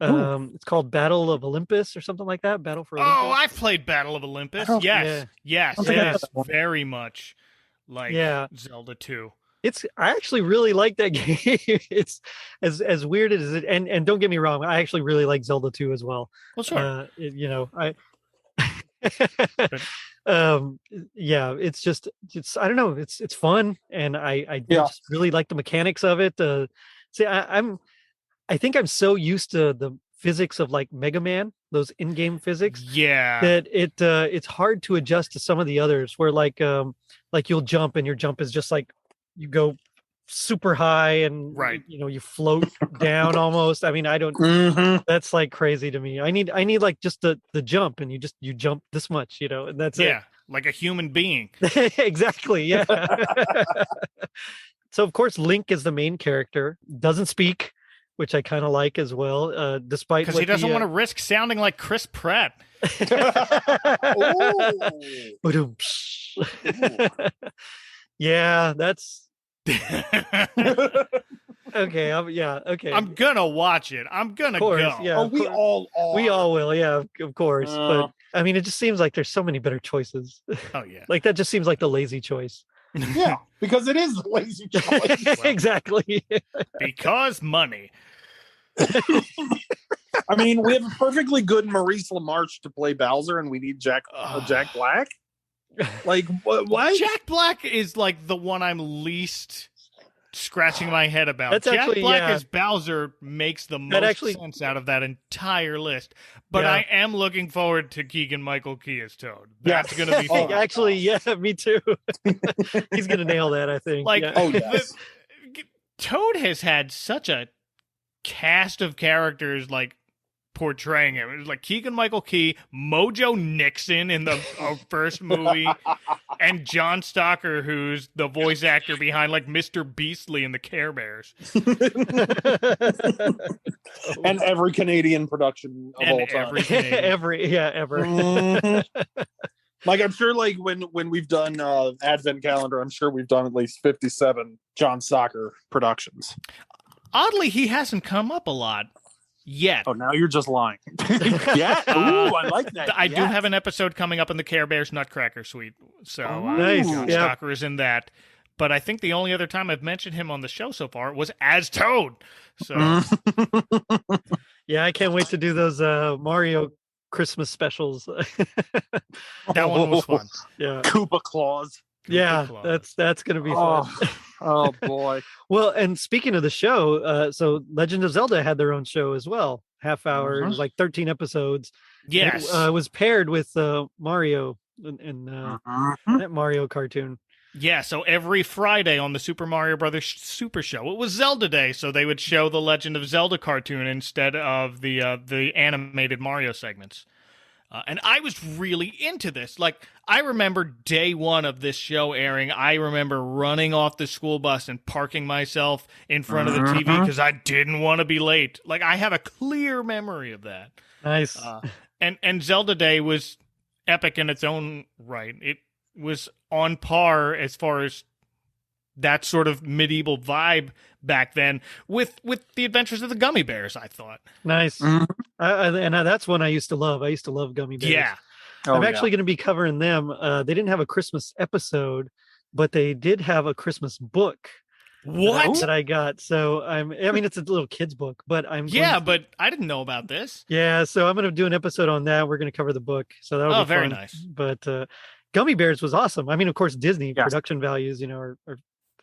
It's called Battle of Olympus or something like that. Battle for Olympus. Oh, I've played Battle of Olympus. Yes, it is very much like Zelda 2. I actually really like that game. It's as weird as it, and don't get me wrong, I actually really like Zelda 2 as well. Well, sure. It's I don't know, it's fun, and I just really like the mechanics of it. I think I'm so used to the physics of like Mega Man, those in-game physics, that it's hard to adjust to some of the others where like you'll jump and your jump is just like you go super high and you float down almost. I mean, I don't that's like crazy to me. I need like just the jump, and you jump this much, and that's it. Like a human being. Exactly. Yeah. So of course Link is the main character, doesn't speak, which I kind of like as well, despite because he doesn't want to risk sounding like Chris Pratt. Yeah, that's okay. Okay. I'm gonna watch it. I'm gonna go. Yeah, we all are. We all will. Yeah, of course. But I mean, it just seems like there's so many better choices. Oh yeah. Like that just seems like the lazy choice. Yeah, because it is the lazy choice. Well, exactly. Because money. I mean, we have a perfectly good Maurice LaMarche to play Bowser, and we need Jack Black. Like, why? Jack Black is like the one I'm least scratching my head about. That's Jack actually, Black as Bowser makes the most sense out of that entire list. But I am looking forward to Keegan-Michael Key as Toad. That's going to be fun. Actually, me too. He's going to nail that, I think. Like, Toad has had such a cast of characters, like, portraying him. It was like Keegan-Michael Key, Mojo Nixon in the first movie, and John Stalker, who's the voice actor behind like Mr. Beastly in the Care Bears. And every Canadian production of all time. Ever. Like, I'm sure, like, when we've done Advent Calendar, I'm sure we've done at least 57 John Stalker productions. Oddly, he hasn't come up a lot. Yet. Oh, now you're just lying. Yeah. Ooh, I like that. I do have an episode coming up in the Care Bears Nutcracker Suite. So nice. John Stalker is in that. But I think the only other time I've mentioned him on the show so far was as Toad. So yeah, I can't wait to do those Mario Christmas specials. That one was fun. Yeah. Koopa Claus. That's going to be fun. Oh boy. Well, and speaking of the show, so Legend of Zelda had their own show as well. Half hour, it was like 13 episodes. Yes. It was paired with Mario and that Mario cartoon. Yeah, so every Friday on the Super Mario Brothers Super Show, it was Zelda Day, so they would show the Legend of Zelda cartoon instead of the animated Mario segments. And I was really into this. Like, I remember day one of this show airing. I remember running off the school bus and parking myself in front of the TV because I didn't want to be late. Like, I have a clear memory of that. Nice. And Zelda Day was epic in its own right. It was on par as far as that sort of medieval vibe back then with the Adventures of the Gummy Bears, I thought. Nice. And that's one I used to love. I used to love Gummy Bears. Yeah. I'm actually going to be covering them. They didn't have a Christmas episode, but they did have a Christmas book. What? that I got. So I mean, it's a little kid's book, but but I didn't know about this. Yeah, so I'm going to do an episode on that. We're going to cover the book, so that'll be very fun. nice. But Gummy Bears was awesome. I mean, of course, Disney production values, are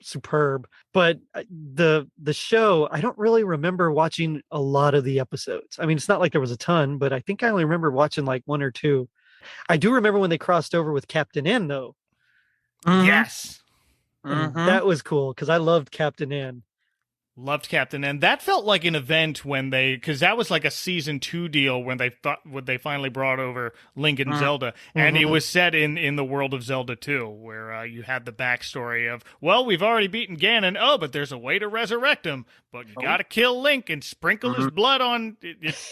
superb. But the show, I don't really remember watching a lot of the episodes. I mean, it's not like there was a ton, but I think I only remember watching like one or two. I do remember when they crossed over with Captain N, though. Mm-hmm. Yes. Mm-hmm. That was cool because I loved Captain N. Loved Captain N. That felt like an event because that was like a season 2 deal when they finally brought over Link and Zelda, and it was set in the world of Zelda 2, where you had the backstory of, well, we've already beaten Ganon, but there's a way to resurrect him, but you gotta kill Link and sprinkle his blood on.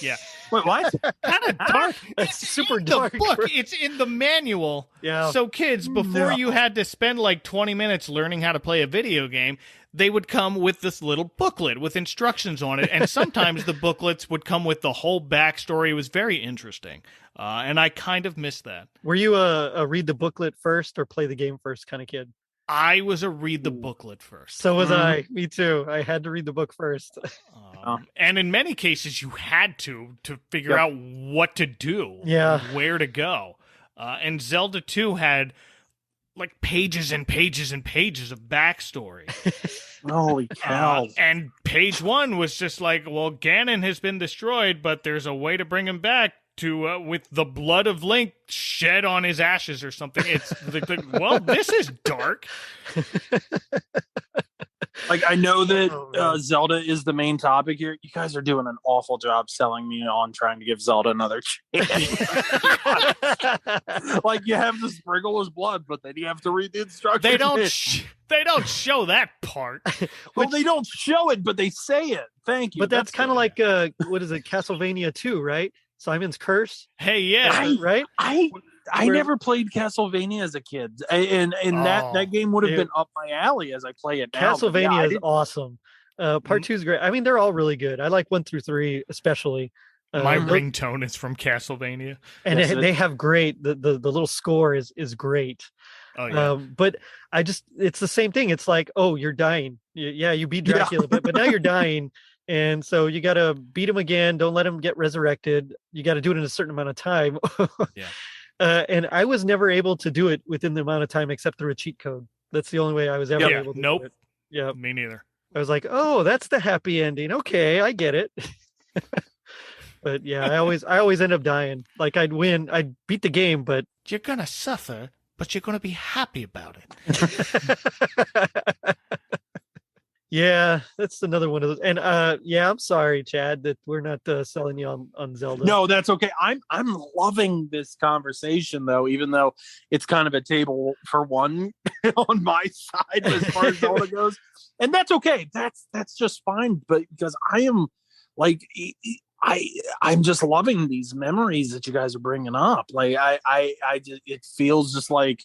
Yeah. Wait, what? Kind of dark. It's super dark. The book, it's in the manual. Yeah. So kids, before you had to spend like 20 minutes learning how to play a video game, they would come with this little booklet with instructions on it, and sometimes the booklets would come with the whole backstory. It was very interesting, and I kind of missed that. Were you a read the booklet first or play the game first kind of kid? I was a read the booklet first. So was I. Me too. I had to read the book first. And in many cases, you had to figure out what to do, where to go. And Zelda 2 had like pages and pages and pages of backstory. Holy cow. And page 1 was just like, well, Ganon has been destroyed, but there's a way to bring him back to with the blood of Link shed on his ashes or something. It's well, this is dark. Like, I know that Zelda is the main topic here. You guys are doing an awful job selling me on trying to give Zelda another chance. Like, you have to sprinkle his blood, but then you have to read the instructions. They don't show that part. Well, they don't show it, but they say it. Thank you. But that's kind of like what is it, Castlevania 2, right? Simon's Curse. Hey, yeah, right. I never played Castlevania as a kid, and that game would have been up my alley as I play it now. Castlevania is awesome. Part 2 is great. I mean, they're all really good. I like 1 through 3 especially. My ringtone is from Castlevania, and they have great. The little score is great. Oh yeah. But it's the same thing. It's like, oh, you're dying. You beat Dracula, but now you're dying. And so you got to beat him again. Don't let him get resurrected. You got to do it in a certain amount of time. Yeah. And I was never able to do it within the amount of time except through a cheat code. That's the only way I was ever able to do it. Yeah. Me neither. I was like, oh, that's the happy ending. Okay, I get it. But yeah, I always end up dying. Like I'd win, I'd beat the game, but you're gonna suffer, but you're gonna be happy about it. Yeah, that's another one of those. And I'm sorry, Chad, that we're not selling you on Zelda. No, that's okay. I'm loving this conversation though, even though it's kind of a table for one on my side as far as Zelda goes. And that's okay. That's just fine. But because I am like I'm just loving these memories that you guys are bringing up. Like I just, it feels just like,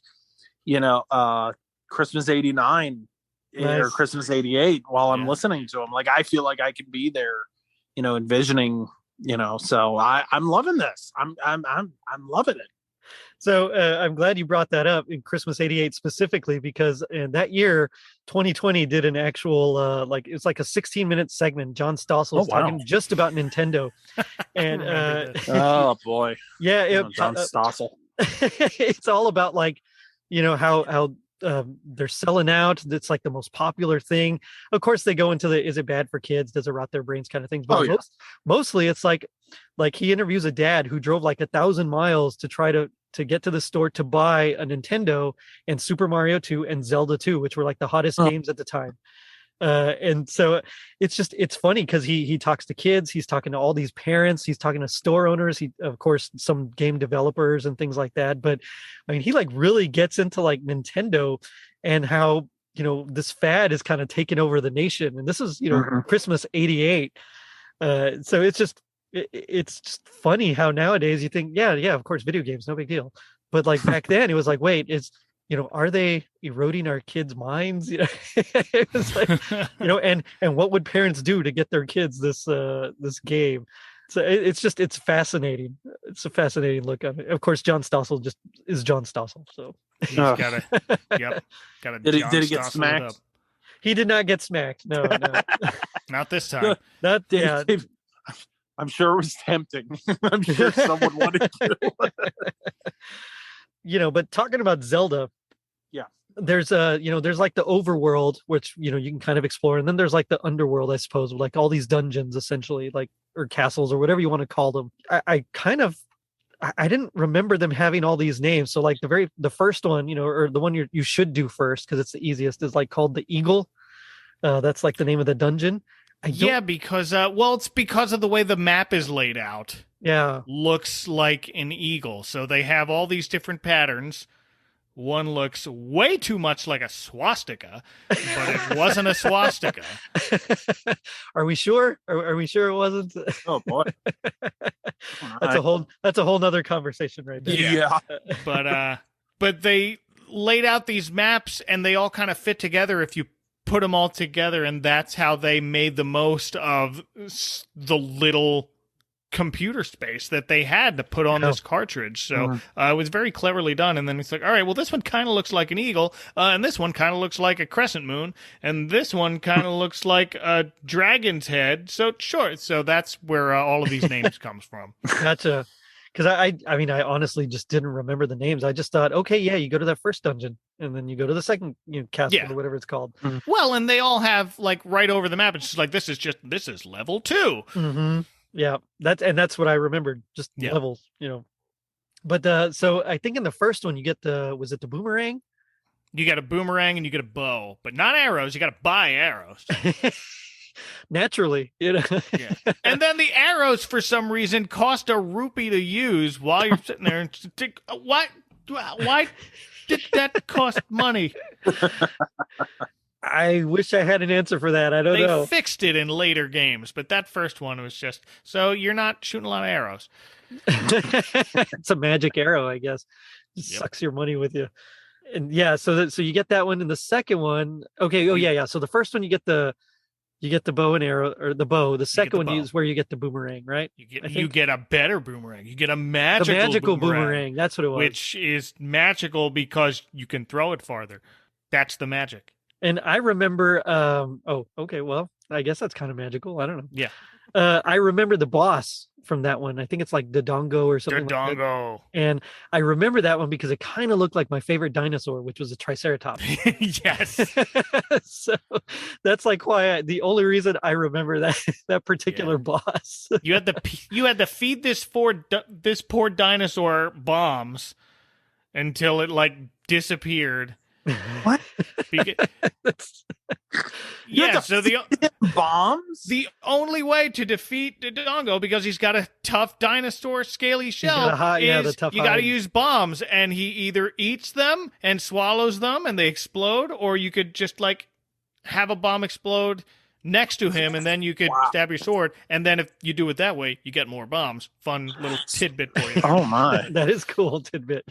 Christmas '89. Nice. Or Christmas '88 while I'm listening to them. Like I feel like I can be there, envisioning, so I'm loving this. I'm loving it. So I'm glad you brought that up in Christmas '88 specifically, because in that year, 2020 did an actual it's like a 16-minute segment. John Stossel was talking just about Nintendo, and oh boy, John Stossel. It's all about like, how they're selling out. It's like the most popular thing. Of course, they go into the is it bad for kids? Does it rot their brains kind of things? But mostly it's like he interviews a dad who drove like 1,000 miles to try to get to the store to buy a Nintendo and Super Mario 2 and Zelda 2, which were like the hottest games at the time. And so it's funny because he talks to kids, he's talking to all these parents, he's talking to store owners, he of course some game developers and things like that. But I mean, he like really gets into like Nintendo and how this fad is kind of taken over the nation. And this is Christmas '88. So it's just funny how nowadays you think of course video games, no big deal. But like back then it was like, wait, are they eroding our kids' minds? It was like, and what would parents do to get their kids this game? So it's fascinating. It's a fascinating look on it. Of course, John Stossel just is John Stossel. So he's got a did he get smacked? He did not get smacked. No. Not this time. Dave, I'm sure it was tempting. I'm sure someone wanted to. But talking about Zelda, there's there's like the overworld, which you can kind of explore, and then there's like the underworld, I suppose, with like all these dungeons essentially, like, or castles or whatever you want to call them. I didn't remember them having all these names. So like the first one, or the one you should do first because it's the easiest, is like called the Eagle. That's like the name of the dungeon. Because it's because of the way the map is laid out. Yeah, looks like an eagle. So they have all these different patterns. One looks way too much like a swastika, but it wasn't a swastika. Are we sure? Are we sure it wasn't? Oh boy, that's a whole nother conversation right there. Yeah. But they laid out these maps, and they all kind of fit together if you put them all together, and that's how they made the most of the little computer space that they had to put on this cartridge. So it was very cleverly done. And then it's like, all right, well, this one kind of looks like an eagle, and this one kind of looks like a crescent moon, and this one kind of looks like a dragon's head. So sure. So that's where all of these names comes from. Gotcha. Because I mean, I honestly just didn't remember the names. I just thought, okay, yeah, you go to that first dungeon, and then you go to the second castle or whatever it's called. Well, and they all have like right over the map. It's just like this is level 2. Mm-hmm. Yeah, that's what I remembered. Just levels, But so I think in the first one you get was it the boomerang? You get a boomerang and you get a bow, but not arrows. You got to buy arrows. Naturally, Yeah. And then the arrows, for some reason, cost a rupee to use while you're sitting there. And why did that cost money? I wish I had an answer for that. I don't know. They fixed it in later games, but that first one was just, so you're not shooting a lot of arrows. It's a magic arrow, I guess. It sucks your money with you. And so you get that one. And the second one, okay, yeah. So the first one you get the bow and arrow, or the bow. The second one is where you get the boomerang, right? You get a better boomerang. You get a magical boomerang. That's what it was. Which is magical because you can throw it farther. That's the magic. And I remember, okay, well, I guess that's kind of magical. I don't know. Yeah. I remember the boss from that one. I think it's like Dodongo or something. Dodongo. Like that. And I remember that one because it kind of looked like my favorite dinosaur, which was a Triceratops. Yes. So that's like why the only reason I remember that particular boss. You had to feed this poor dinosaur bombs until it like disappeared. What? So the bombs. The only way to defeat Dodongo, because he's got a tough dinosaur scaly shell, is you got to use bombs, and he either eats them and swallows them, and they explode, or you could just like have a bomb explode next to him, and then you could stab your sword, and then if you do it that way, you get more bombs. Fun little tidbit for you. Oh my, that is cool tidbit.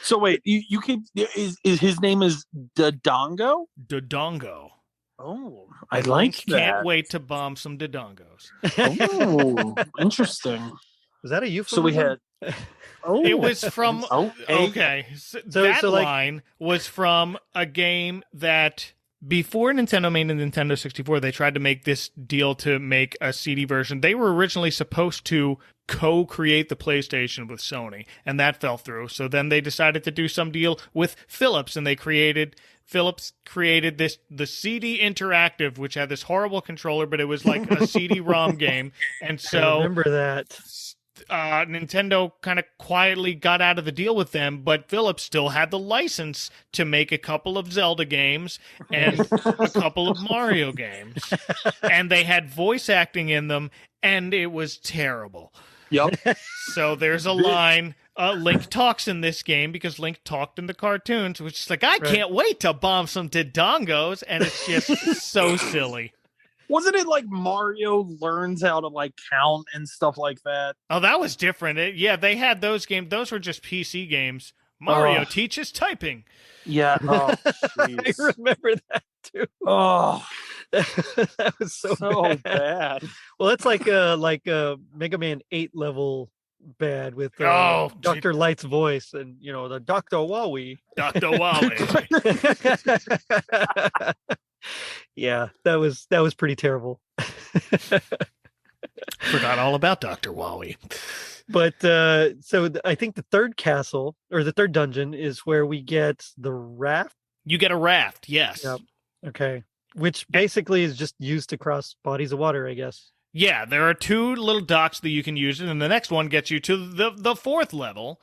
So wait, you can is his name is Dodongo? Dodongo. Oh, I like that. Can't wait to bomb some Dodongos. Oh, interesting. Was that a euphemism? So we had. Oh, it was from. Okay, that line was from a game that. Before Nintendo made the Nintendo 64, they tried to make this deal to make a CD version. They were originally supposed to co-create the PlayStation with Sony, and that fell through. So then they decided to do some deal with Philips, and Philips created the CD Interactive, which had this horrible controller, but it was like a CD-ROM game. And so I remember that. Nintendo kind of quietly got out of the deal with them, but Philips still had the license to make a couple of Zelda games and a couple of Mario games. And they had voice acting in them, and it was terrible. Yep. So there's a line, Link talks in this game because Link talked in the cartoons, which is like, I can't wait to bomb some Dodongos, and it's just so silly. Wasn't it like Mario learns how to like count and stuff like that? Oh, that was different. They had those games. Those were just PC games. Mario teaches typing. Yeah. Oh, I remember that too. Oh, that was so bad. Well, that's like Mega Man 8 level bad with Dr. Light's voice and the Dr. Wowie. Dr. Wowie. Yeah, that was pretty terrible. Forgot all about Dr. Wowie. But I think the third castle or the third dungeon is where we get the raft. You get a raft, yes. Yep. Okay. Which basically is just used to cross bodies of water, I guess. Yeah, there are 2 little docks that you can use, and the next one gets you to the 4th level,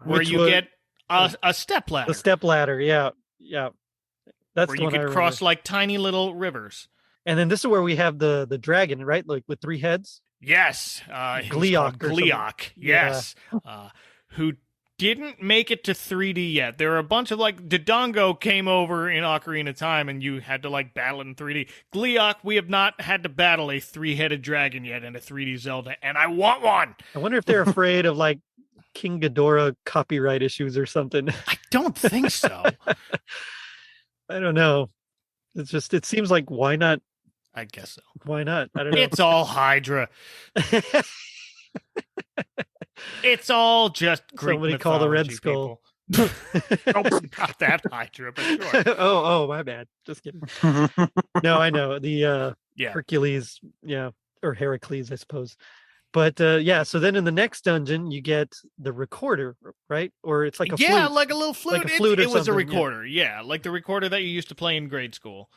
where you get a step ladder. The step ladder, yeah. That's where the you one could cross like tiny little rivers. And then this is where we have the dragon, right? Like with 3 heads. Yes, Gleeok. Yes, who didn't make it to 3D yet. There are a bunch of like Dodongo came over in Ocarina of Time, and you had to like battle it in 3D. Gleeok, we have not had to battle a 3-headed dragon yet in a 3D Zelda, and I want one. I wonder if they're afraid of like King Ghidorah copyright issues or something. I don't think so. I don't know. It's just, it seems like, why not? I guess so. Why not? I don't know. It's all Hydra. It's all just Greek Somebody call the Red Skull. Nope, not that Hydra, but sure. Oh, my bad. Just kidding. No, I know. The Hercules, or Heracles, I suppose. But so then in the next dungeon, you get the recorder, right? Or it's like a flute. Like a little flute. Like a flute it was a recorder, like the recorder that you used to play in grade school.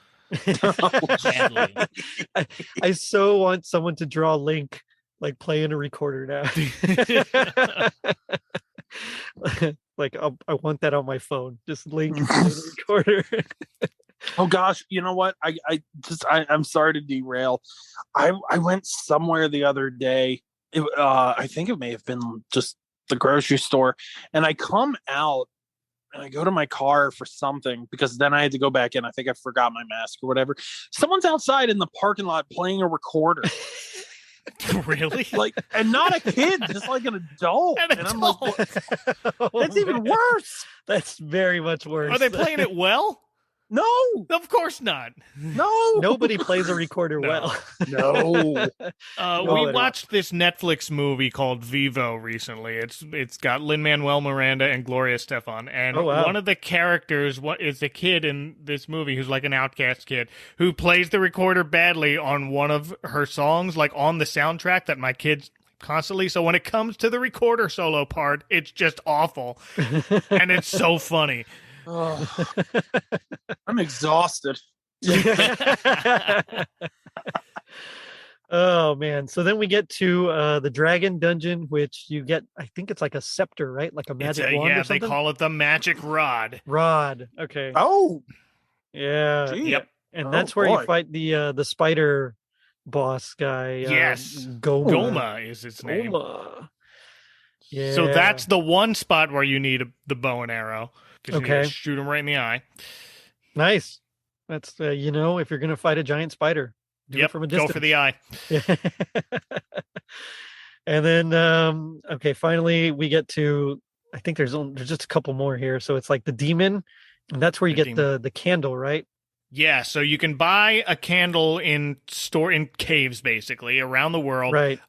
I so want someone to draw Link like playing a recorder now. Like I want that on my phone. Just Link playing a recorder. Oh gosh, you know what? I'm sorry to derail. I went somewhere the other day. I think it may have been just the grocery store, and I come out and I go to my car for something because then I had to go back in. I think I forgot my mask or whatever. Someone's outside in the parking lot playing a recorder. Really? Like, and not a kid, just like an adult. And I'm like, that's even worse. That's very much worse. Are they playing it well? No, of course not. No, nobody plays a recorder well. No. We watched this Netflix movie called Vivo recently. It's got Lin-Manuel Miranda and Gloria Estefan, and one of the characters is a kid in this movie who's like an outcast kid who plays the recorder badly on one of her songs, like on the soundtrack that my kids constantly. So when it comes to the recorder solo part, it's just awful, and it's so funny. Oh, I'm exhausted. Oh man. So then we get to the dragon dungeon, which you get, I think it's like a scepter, right? Like a magic wand or something? They call it the magic rod. Okay. Oh. Yeah. Gee. Yep. And that's where you fight the spider boss guy. Yes. Goma is its name. Goma. Yeah. So that's the one spot where you need the bow and arrow. Okay. Shoot him right in the eye. Nice. That's, if you're going to fight a giant spider, do it from a distance. Go for the eye. And then, finally we get to, I think there's just a couple more here. So it's like the demon, and that's where you get the candle, right? Yeah, so you can buy a candle in caves, basically, around the world. Right.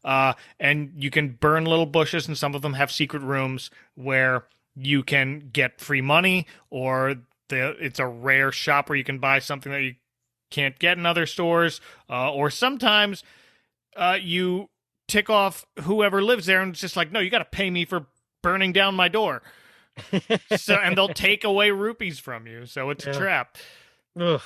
And you can burn little bushes, and some of them have secret rooms where you can get free money, or it's a rare shop where you can buy something that you can't get in other stores, or sometimes you tick off whoever lives there, and it's just like, no, you got to pay me for burning down my door. And they'll take away rupees from you, so it's a trap. Ugh.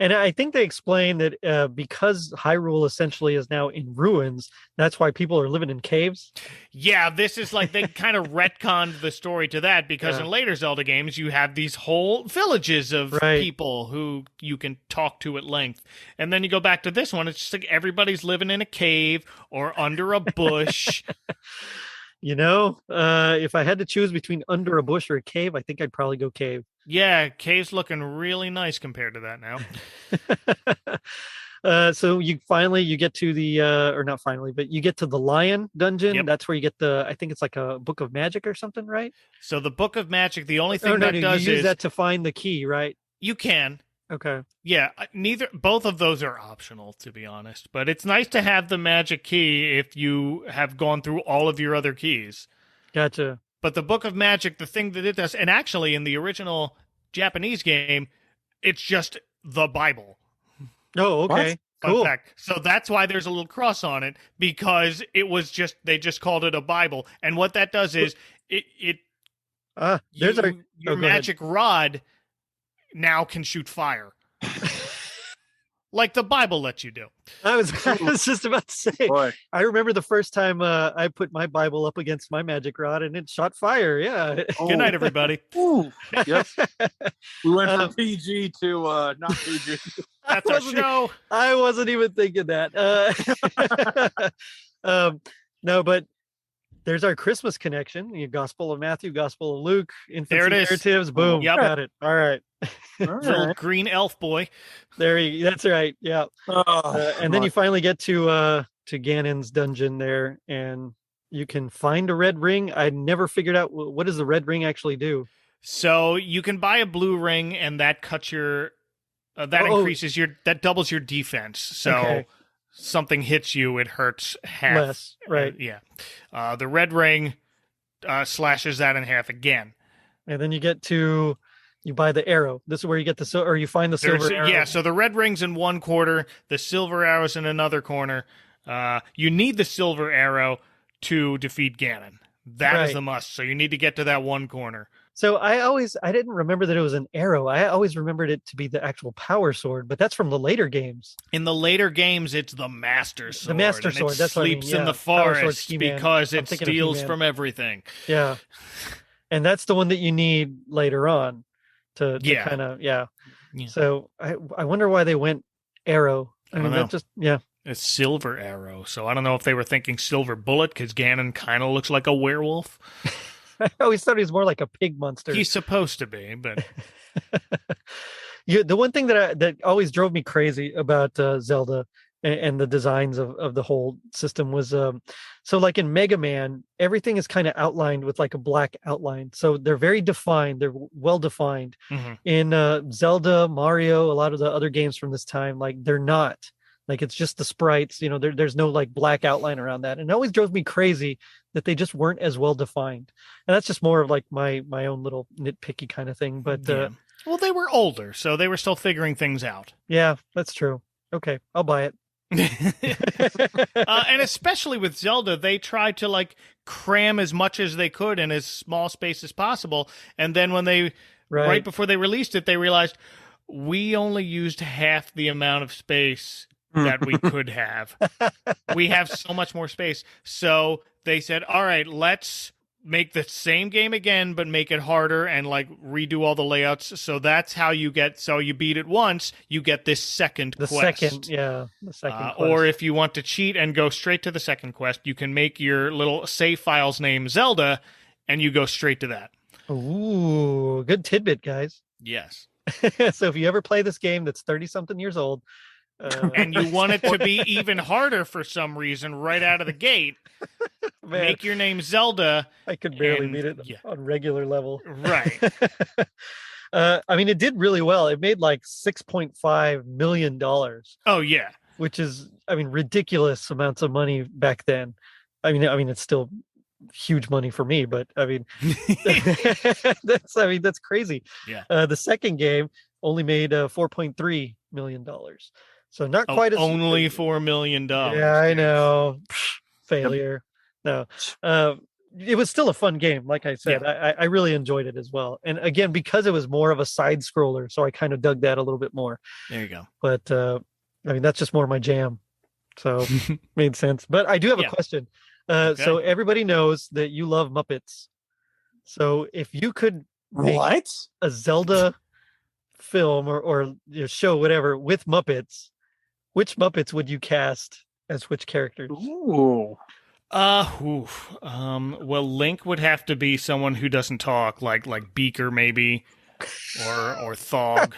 And I think they explain that because Hyrule essentially is now in ruins, that's why people are living in caves. Yeah, this is like they kind of retconned the story to that, because in later Zelda games, you have these whole villages of people who you can talk to at length. And then you go back to this one, it's just like everybody's living in a cave or under a bush. If I had to choose between under a bush or a cave, I think I'd probably go cave. Yeah, cave's looking really nice compared to that now. So you get to you get to the lion dungeon. Yep. That's where you get I think it's like a book of magic or something, right? So the book of magic, the only thing does you use that to find the key, right? You can. Okay. Yeah, both of those are optional, to be honest. But it's nice to have the magic key if you have gone through all of your other keys. Gotcha. But the Book of Magic, the thing that it does, and actually in the original Japanese game, it's just the Bible. Oh, okay. Fun Cool. fact. So that's why there's a little cross on it, because they just called it a Bible. And what that does is There's our your go ahead. magic rod now can shoot fire. Like the Bible lets you do. I was just about to say. Boy. I remember the first time I put my Bible up against my magic rod and it shot fire. Yeah. Good night, everybody. Ooh. Yep. We went from PG to not PG. That's our show. I wasn't even thinking that. No, but there's our Christmas connection. Your Gospel of Matthew, Gospel of Luke, infancy There it is. narratives. Boom. Yep. Got it. All right. Little green elf boy. That's right. Yeah. And then you finally get to Ganon's dungeon there, and you can find a red ring. I never figured out what does the red ring actually do. So you can buy a blue ring, and that cuts your increases that doubles your defense. So something hits you, it hurts half less. Right. Yeah. The red ring slashes that in half again. And then you buy the arrow. This is where you get or you find the silver arrow. Yeah, so the red ring's in one corner, the silver arrow's in another corner. You need the silver arrow to defeat Ganon. That is the must. So you need to get to that one corner. So I didn't remember that it was an arrow. I always remembered it to be the actual power sword, but that's from the later games. In the later games, it's the Master Sword. The Master Sword. That's what I mean. Sleeps in the forest because it steals from everything. Yeah. And that's the one that you need later on to kind of, yeah. So I wonder why they went arrow. I mean, that just, It's silver arrow. So I don't know if they were thinking silver bullet because Ganon kind of looks like a werewolf. I always thought he was more like a pig monster. He's supposed to be, but the one thing that always drove me crazy about Zelda and the designs of the whole system was so like in Mega Man, everything is kind of outlined with like a black outline. So they're very defined. They're well defined. Mm-hmm. In Zelda, Mario, a lot of the other games from this time, like they're not. Like it's just the sprites, there's no like black outline around that. And it always drove me crazy that they just weren't as well defined. And that's just more of like my own little nitpicky kind of thing. But well, they were older, so they were still figuring things out. Yeah, that's true. Okay, I'll buy it. And especially with Zelda, they tried to like cram as much as they could in as small space as possible. And then when they right before they released it, they realized we only used half the amount of space that we could have. We have so much more space. So they said, all right, let's make the same game again, but make it harder and like redo all the layouts. So that's how you beat it once, you get this second quest. The second quest. Or if you want to cheat and go straight to the second quest, you can make your little save files name Zelda and you go straight to that. Ooh, good tidbit, guys. Yes. So if you ever play this game that's 30-something years old, and you want it to be even harder for some reason right out of the gate, make your name Zelda. I could barely beat it on regular level. Right. I mean, it did really well. It made like $6.5 million. Oh, yeah. Which is, ridiculous amounts of money back then. I mean, it's still huge money for me, but I mean, that's crazy. Yeah. The second game only made $4.3 million. So not quite as only $4 million. Yeah, I know. Failure. No. It was still a fun game. Like I said, I really enjoyed it as well. And again, because it was more of a side scroller, so I kind of dug that a little bit more. There you go. But that's just more my jam. So made sense. But I do have a question. So everybody knows that you love Muppets. So if you could make a Zelda film or show, whatever, with Muppets, which Muppets would you cast as which characters? Ooh. Well, Link would have to be someone who doesn't talk, like Beaker maybe, or Thog.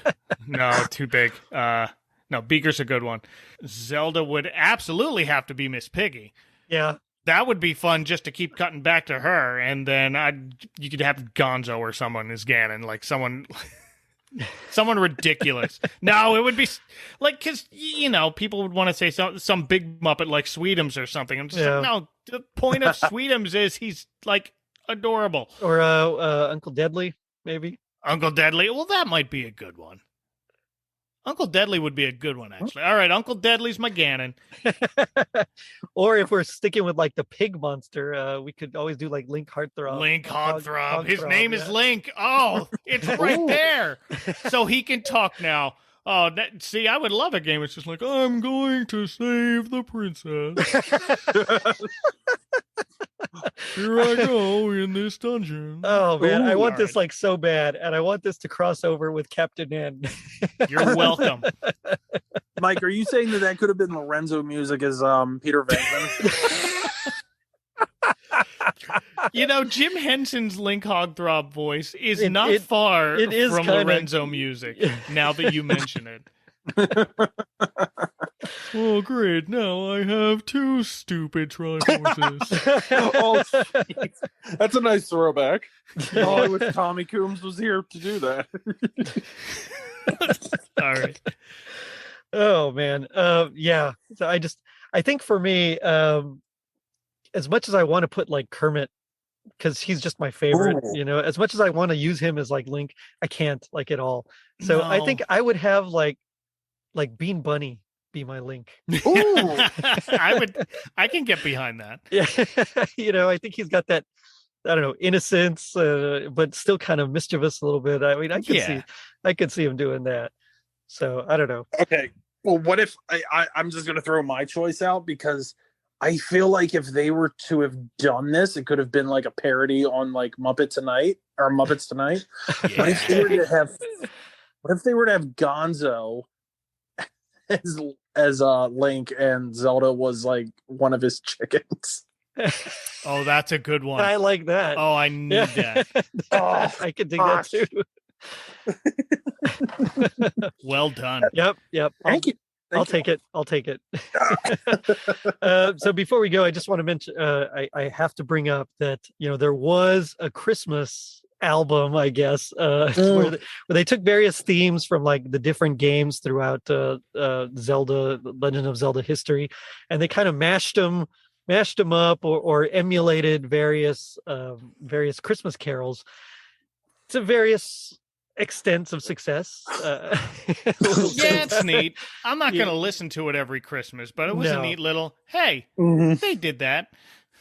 No, too big. No, Beaker's a good one. Zelda would absolutely have to be Miss Piggy. Yeah. That would be fun just to keep cutting back to her, and then you could have Gonzo or someone as Ganon, like someone ridiculous. No, it would be like, because people would want to say some big Muppet like Sweetums or something. I'm just like, no, the point of Sweetums is he's like adorable. Or Uncle Deadly, maybe. Uncle Deadly. Well, that might be a good one. Uncle Deadly would be a good one, actually. All right, Uncle Deadly's my Ganon. Or if we're sticking with like the pig monster, we could always do like Link Heartthrob. Link Heartthrob. His name is Link. Oh, it's right there. So he can talk now. Oh, see, I would love a game. It's just like, I'm going to save the princess. Here I go in this dungeon. Oh man, I want this like so bad, and I want this to cross over with Captain N. You're welcome. Mike, are you saying that could have been Lorenzo music as Peter Venkman? You know, Jim Henson's Link Hogthrob voice is not far from Lorenzo music, now that you mention it. Oh, great. Now I have 2 stupid Triforces. Oh, geez. That's a nice throwback. Oh, I wish Tommy Coombs was here to do that. All right. Oh, man. Yeah. So I think for me, as much as I want to put like Kermit, because he's just my favorite, you know, as much as I want to use him as like Link, I can't like at all. So I think I would have like Bean Bunny be my Link. Ooh. I can get behind that. Yeah. You know, I think he's got that, I don't know, innocence, but still kind of mischievous a little bit. I mean, I could see him doing that. So I don't know. Okay. Well, what if I'm just going to throw my choice out, because I feel like if they were to have done this, it could have been like a parody on like Muppets Tonight. Yeah. What if they were to have Gonzo as Link, and Zelda was like one of his chickens? Oh, that's a good one. I like that. Oh, I need that. Oh, I could dig that too. Well done. Yep. Thank you. I'll take it. So before we go, I just want to mention, I have to bring up that, you know, there was a Christmas album, I guess, where they took various themes from like the different games throughout Zelda, Legend of Zelda history, and they kind of mashed them up or emulated various Christmas carols to various extents of success. Yeah, it's neat. I'm not going to listen to it every Christmas, but it was a neat little, hey, they did that.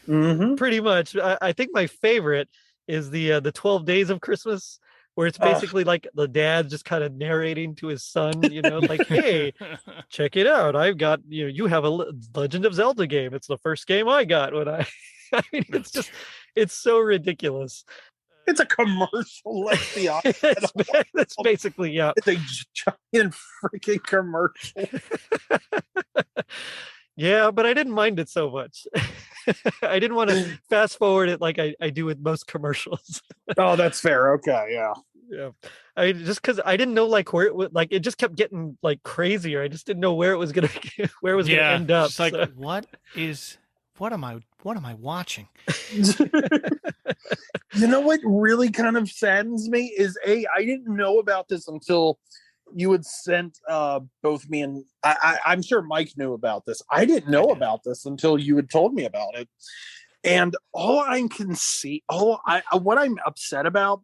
Pretty much. I think my favorite is the 12 Days of Christmas, where it's basically like the dad just kind of narrating to his son, you know, like, hey, check it out. I've got, you have a Legend of Zelda game. It's the first game I got when I mean, it's so ridiculous. It's a commercial. Let's be honest. It's basically, yeah. It's a giant freaking commercial. Yeah, but I didn't mind it so much. I didn't want to fast forward it like I do with most commercials. Oh, that's fair. Okay, yeah. Yeah. I just because I didn't know like where it would, like it just kept getting like crazier. I just didn't know where it was gonna end up. It's like, what am I watching? You know what really kind of saddens me is I didn't know about this until you had sent both me and I'm sure Mike knew about this. I didn't know about this until you had told me about it. And all I can see, what I'm upset about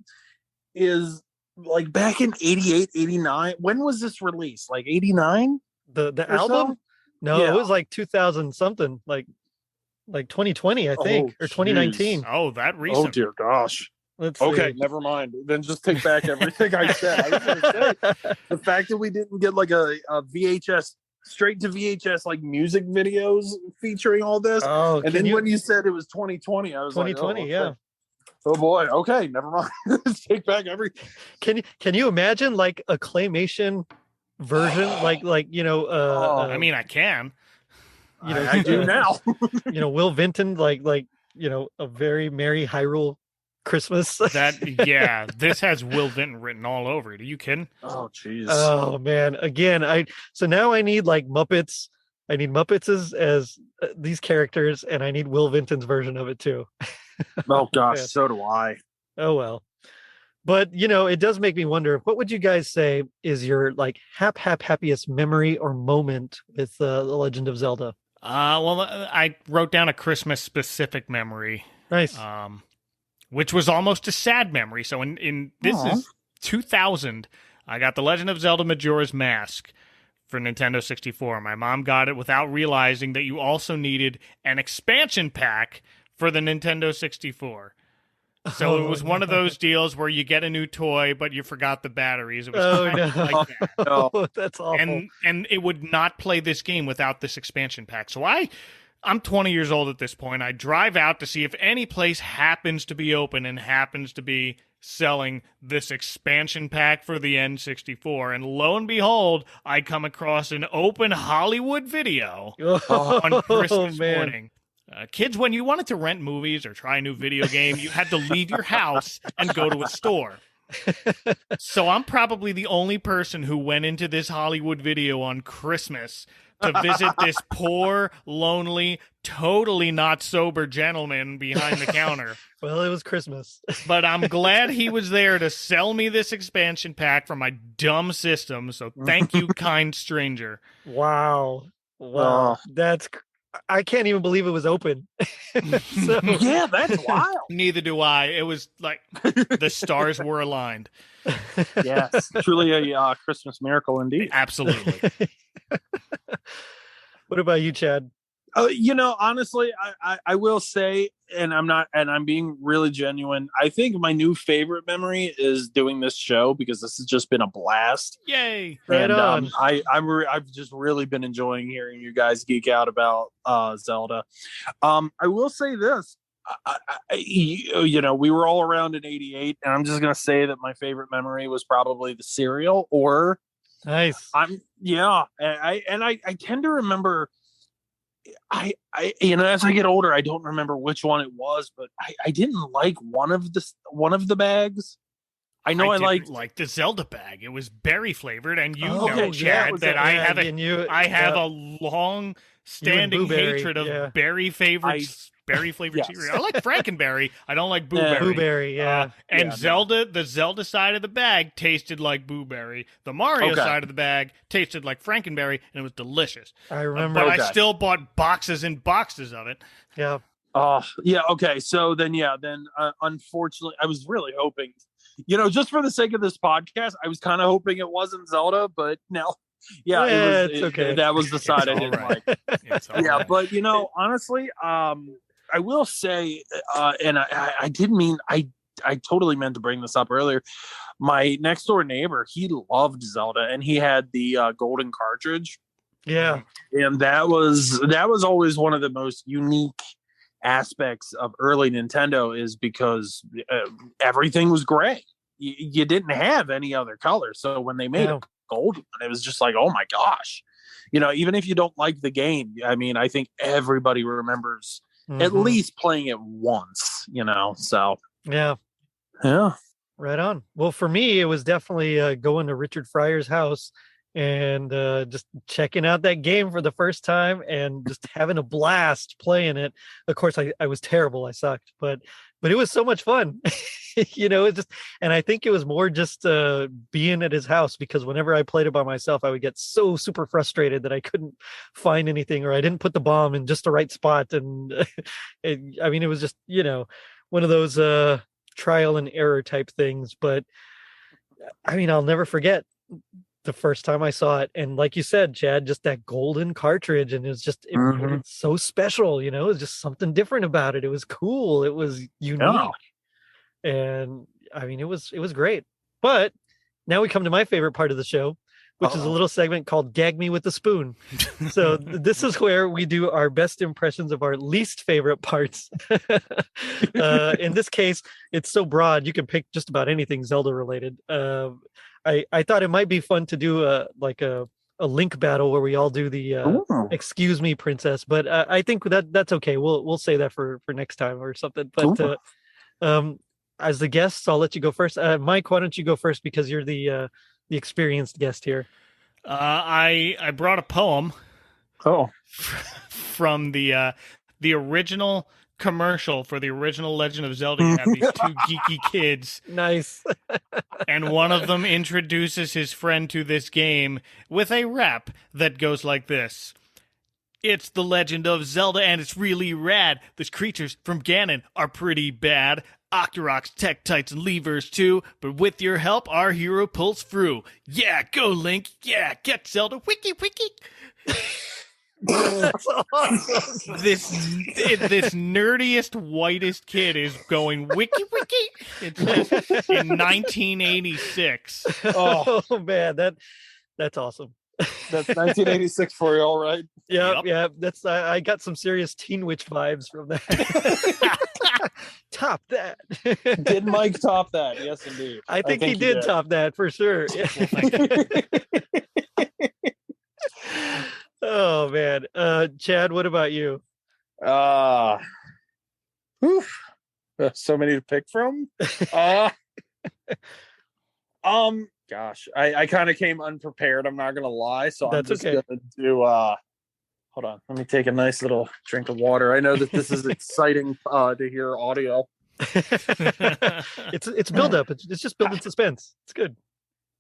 is like back in 88, 89. When was this released? Like 89? The album? So? No, It was like 2000 something, like 2020, I think, or 2019. Oh, that recent. Oh dear gosh. Let's okay, see. never mind. Then just take back everything I said. I was gonna say, the fact that we didn't get like a VHS, straight to VHS like music videos featuring all this. Oh, and then when you said it was 2020, I was 2020, like, yeah. Oh boy. Okay, never mind. Let's take back everything. Can you imagine like a claymation version, like I mean, I can. I do now. Will Vinton like a very merry Hyrule Christmas. This has Will Vinton written all over it. Are you kidding? Oh jeez. Oh man. Again, so now I need like Muppets. I need Muppets as these characters, and I need Will Vinton's version of it too. Oh gosh, so do I. Oh well. But it does make me wonder, what would you guys say is your like happiest memory or moment with The Legend of Zelda? Well, I wrote down a Christmas specific memory. Nice. Which was almost a sad memory. So in this is 2000. I got The Legend of Zelda Majora's Mask for Nintendo 64. My mom got it without realizing that you also needed an expansion pack for the Nintendo 64. So it was one of those deals where you get a new toy, but you forgot the batteries. It was like that. Oh, that's awful. And it would not play this game without this expansion pack. So I'm 20 years old at this point. I drive out to see if any place happens to be open and happens to be selling this expansion pack for the N64. And lo and behold, I come across an open Hollywood video on Christmas morning. Kids, when you wanted to rent movies or try a new video game, you had to leave your house and go to a store. So I'm probably the only person who went into this Hollywood video on Christmas to visit this poor, lonely, totally not sober gentleman behind the counter. Well, it was Christmas. But I'm glad he was there to sell me this expansion pack for my dumb system. So thank you, kind stranger. Wow. I can't even believe it was open. Yeah, that's wild. Neither do I. It was like the stars were aligned. Yes, truly a Christmas miracle indeed. Absolutely. What about you, Chad? Honestly, I will say, and I'm being really genuine. I think my new favorite memory is doing this show because this has just been a blast. Yay! Right on. I've just really been enjoying hearing you guys geek out about Zelda. I will say this. We were all around in '88, and I'm just gonna say that my favorite memory was probably the cereal. Or nice. I tend to remember. As I get older, I don't remember which one it was, but I didn't like one of the bags. I liked the Zelda bag. It was berry flavored, and Chad, that I have a long standing hatred of berry flavored cereal. I like Frankenberry. I don't like Booberry. Booberry, yeah. The Zelda side of the bag tasted like Booberry. The Mario side of the bag tasted like Frankenberry, and it was delicious. I remember. But I still bought boxes and boxes of it. Yeah. Okay. So then, unfortunately, I was really hoping, just for the sake of this podcast, I was kind of hoping it wasn't Zelda, but now. It's okay. That was the side I didn't like. Right. But honestly, I will say, and I didn't mean I totally meant to bring this up earlier. My next door neighbor, he loved Zelda, and he had the golden cartridge. Yeah, and that was always one of the most unique aspects of early Nintendo, is because everything was gray. You didn't have any other color, so when they made a gold one, it was just like, oh my gosh, even if you don't like the game, I mean, I think everybody remembers at least playing it once, so yeah, right on. Well, for me, it was definitely going to Richard Fryer's house and just checking out that game for the first time and just having a blast playing it. Of course, I was terrible. I sucked, but it was so much fun. It just, and I think it was more just being at his house, because whenever I played it by myself, I would get so super frustrated that I couldn't find anything, or I didn't put the bomb in just the right spot. And it was just, one of those trial and error type things. But I'll never forget the first time I saw it. And like you said, Chad, just that golden cartridge, and it's so special, it was just something different about it. It was cool. It was unique. And it was great. But now we come to my favorite part of the show, which is a little segment called Gag Me with the Spoon. So this is where we do our best impressions of our least favorite parts. In this case, it's so broad, you can pick just about anything Zelda related. I thought it might be fun to do a link battle where we all do the excuse me, princess, but I think that's okay. We'll say that for next time or something. But as the guests, I'll let you go first. Mike, why don't you go first, because you're the experienced guest here. I brought a poem. From the original commercial for the original Legend of Zelda. You have these two geeky kids. Nice. And one of them introduces his friend to this game with a rap that goes like this. It's the Legend of Zelda, and it's really rad. Those creatures from Ganon are pretty bad. Octoroks, Tektites, and Levers too. But with your help, our hero pulls through. Yeah, go Link. Yeah, get Zelda. Wiki wiki. That's awesome. This nerdiest, whitest kid is going wiki wiki. It's in 1986. Oh man, that's awesome. That's 1986 for you, all right? Yeah. That's I got some serious Teen Witch vibes from that. Top that. Did Mike top that? Yes, indeed. I think he did top that for sure. Oh man, Chad, what about you? So many to pick from. Gosh, I kind of came unprepared. I'm not gonna lie, so I'm just gonna do. Hold on, let me take a nice little drink of water. I know that this is exciting to hear audio. It's build up. It's just building suspense. It's good.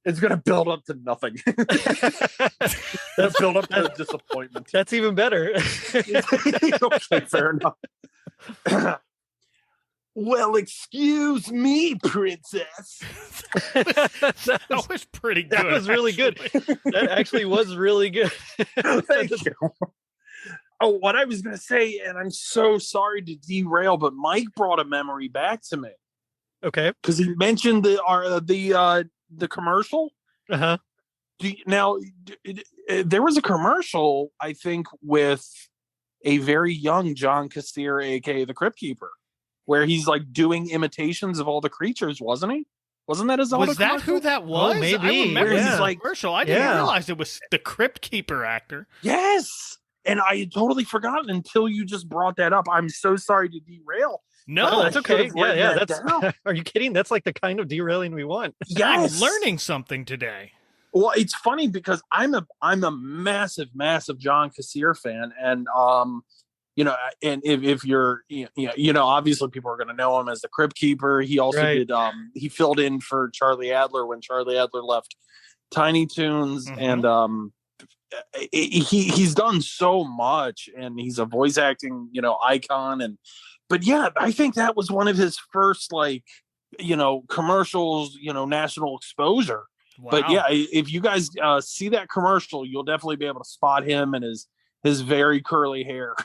It's gonna build up to nothing. That's build up to disappointment. That's even better. Okay, fair enough. Well, excuse me, princess. That was pretty good. That was really good. That actually was really good. Thank you. Oh, what I was going to say, and I'm so sorry to derail, but Mike brought a memory back to me. Okay. Because he mentioned the commercial. Uh-huh. There was a commercial, I think, with a very young John Kassir, aka the Crypt Keeper, where he's like doing imitations of all the creatures, wasn't he? Wasn't that his? Was that who that was? Oh, maybe. I remember Yeah. this commercial. I didn't realize it was the Crypt Keeper actor. Yes, and I had totally forgotten until you just brought that up. I'm so sorry to derail. No, that's okay. Yeah. That's. Down. Are you kidding? That's like the kind of derailing we want. Yes. I'm learning something today. Well, it's funny because I'm a massive John Kassir fan, and and if you're obviously people are going to know him as the Crypt Keeper. He also did he filled in for Charlie Adler when Charlie Adler left Tiny Toons, and he's done so much, and he's a voice acting icon, but yeah, I think that was one of his first commercials, national exposure. Wow. But yeah, if you guys see that commercial, you'll definitely be able to spot him and his very curly hair.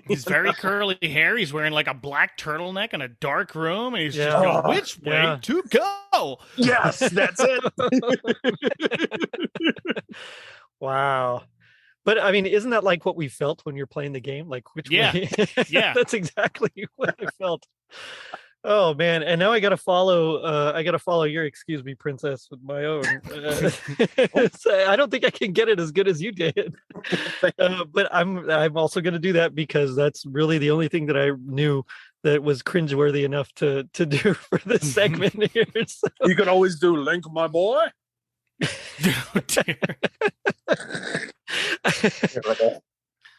He's very curly hair. He's wearing like a black turtleneck in a dark room, and he's just going, which way to go? Yes, that's it. Wow. But I mean, isn't that like what we felt when you're playing the game? Like which way? Yeah. That's exactly what I felt. Oh man, and now I gotta follow your excuse me, princess, with my own. I don't think I can get it as good as you did. But I'm also gonna do that because that's really the only thing that I knew that was cringeworthy enough to do for this segment here. So. You can always do Link, my boy. Oh, dear.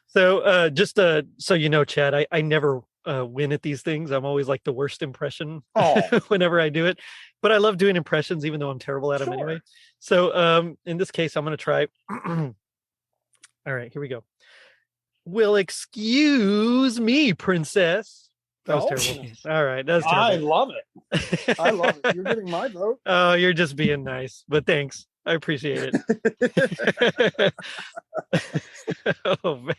So just so you know, Chad, I never win at these things. I'm always like the worst impression whenever I do it, but I love doing impressions even though I'm terrible at them anyway. So in this case I'm going to try. All right, here we go. Well, excuse me, princess. That was terrible. All right, that's terrible. I love it. I love it. You're getting my vote. Oh, you're just being nice, but thanks. I appreciate it. Oh man,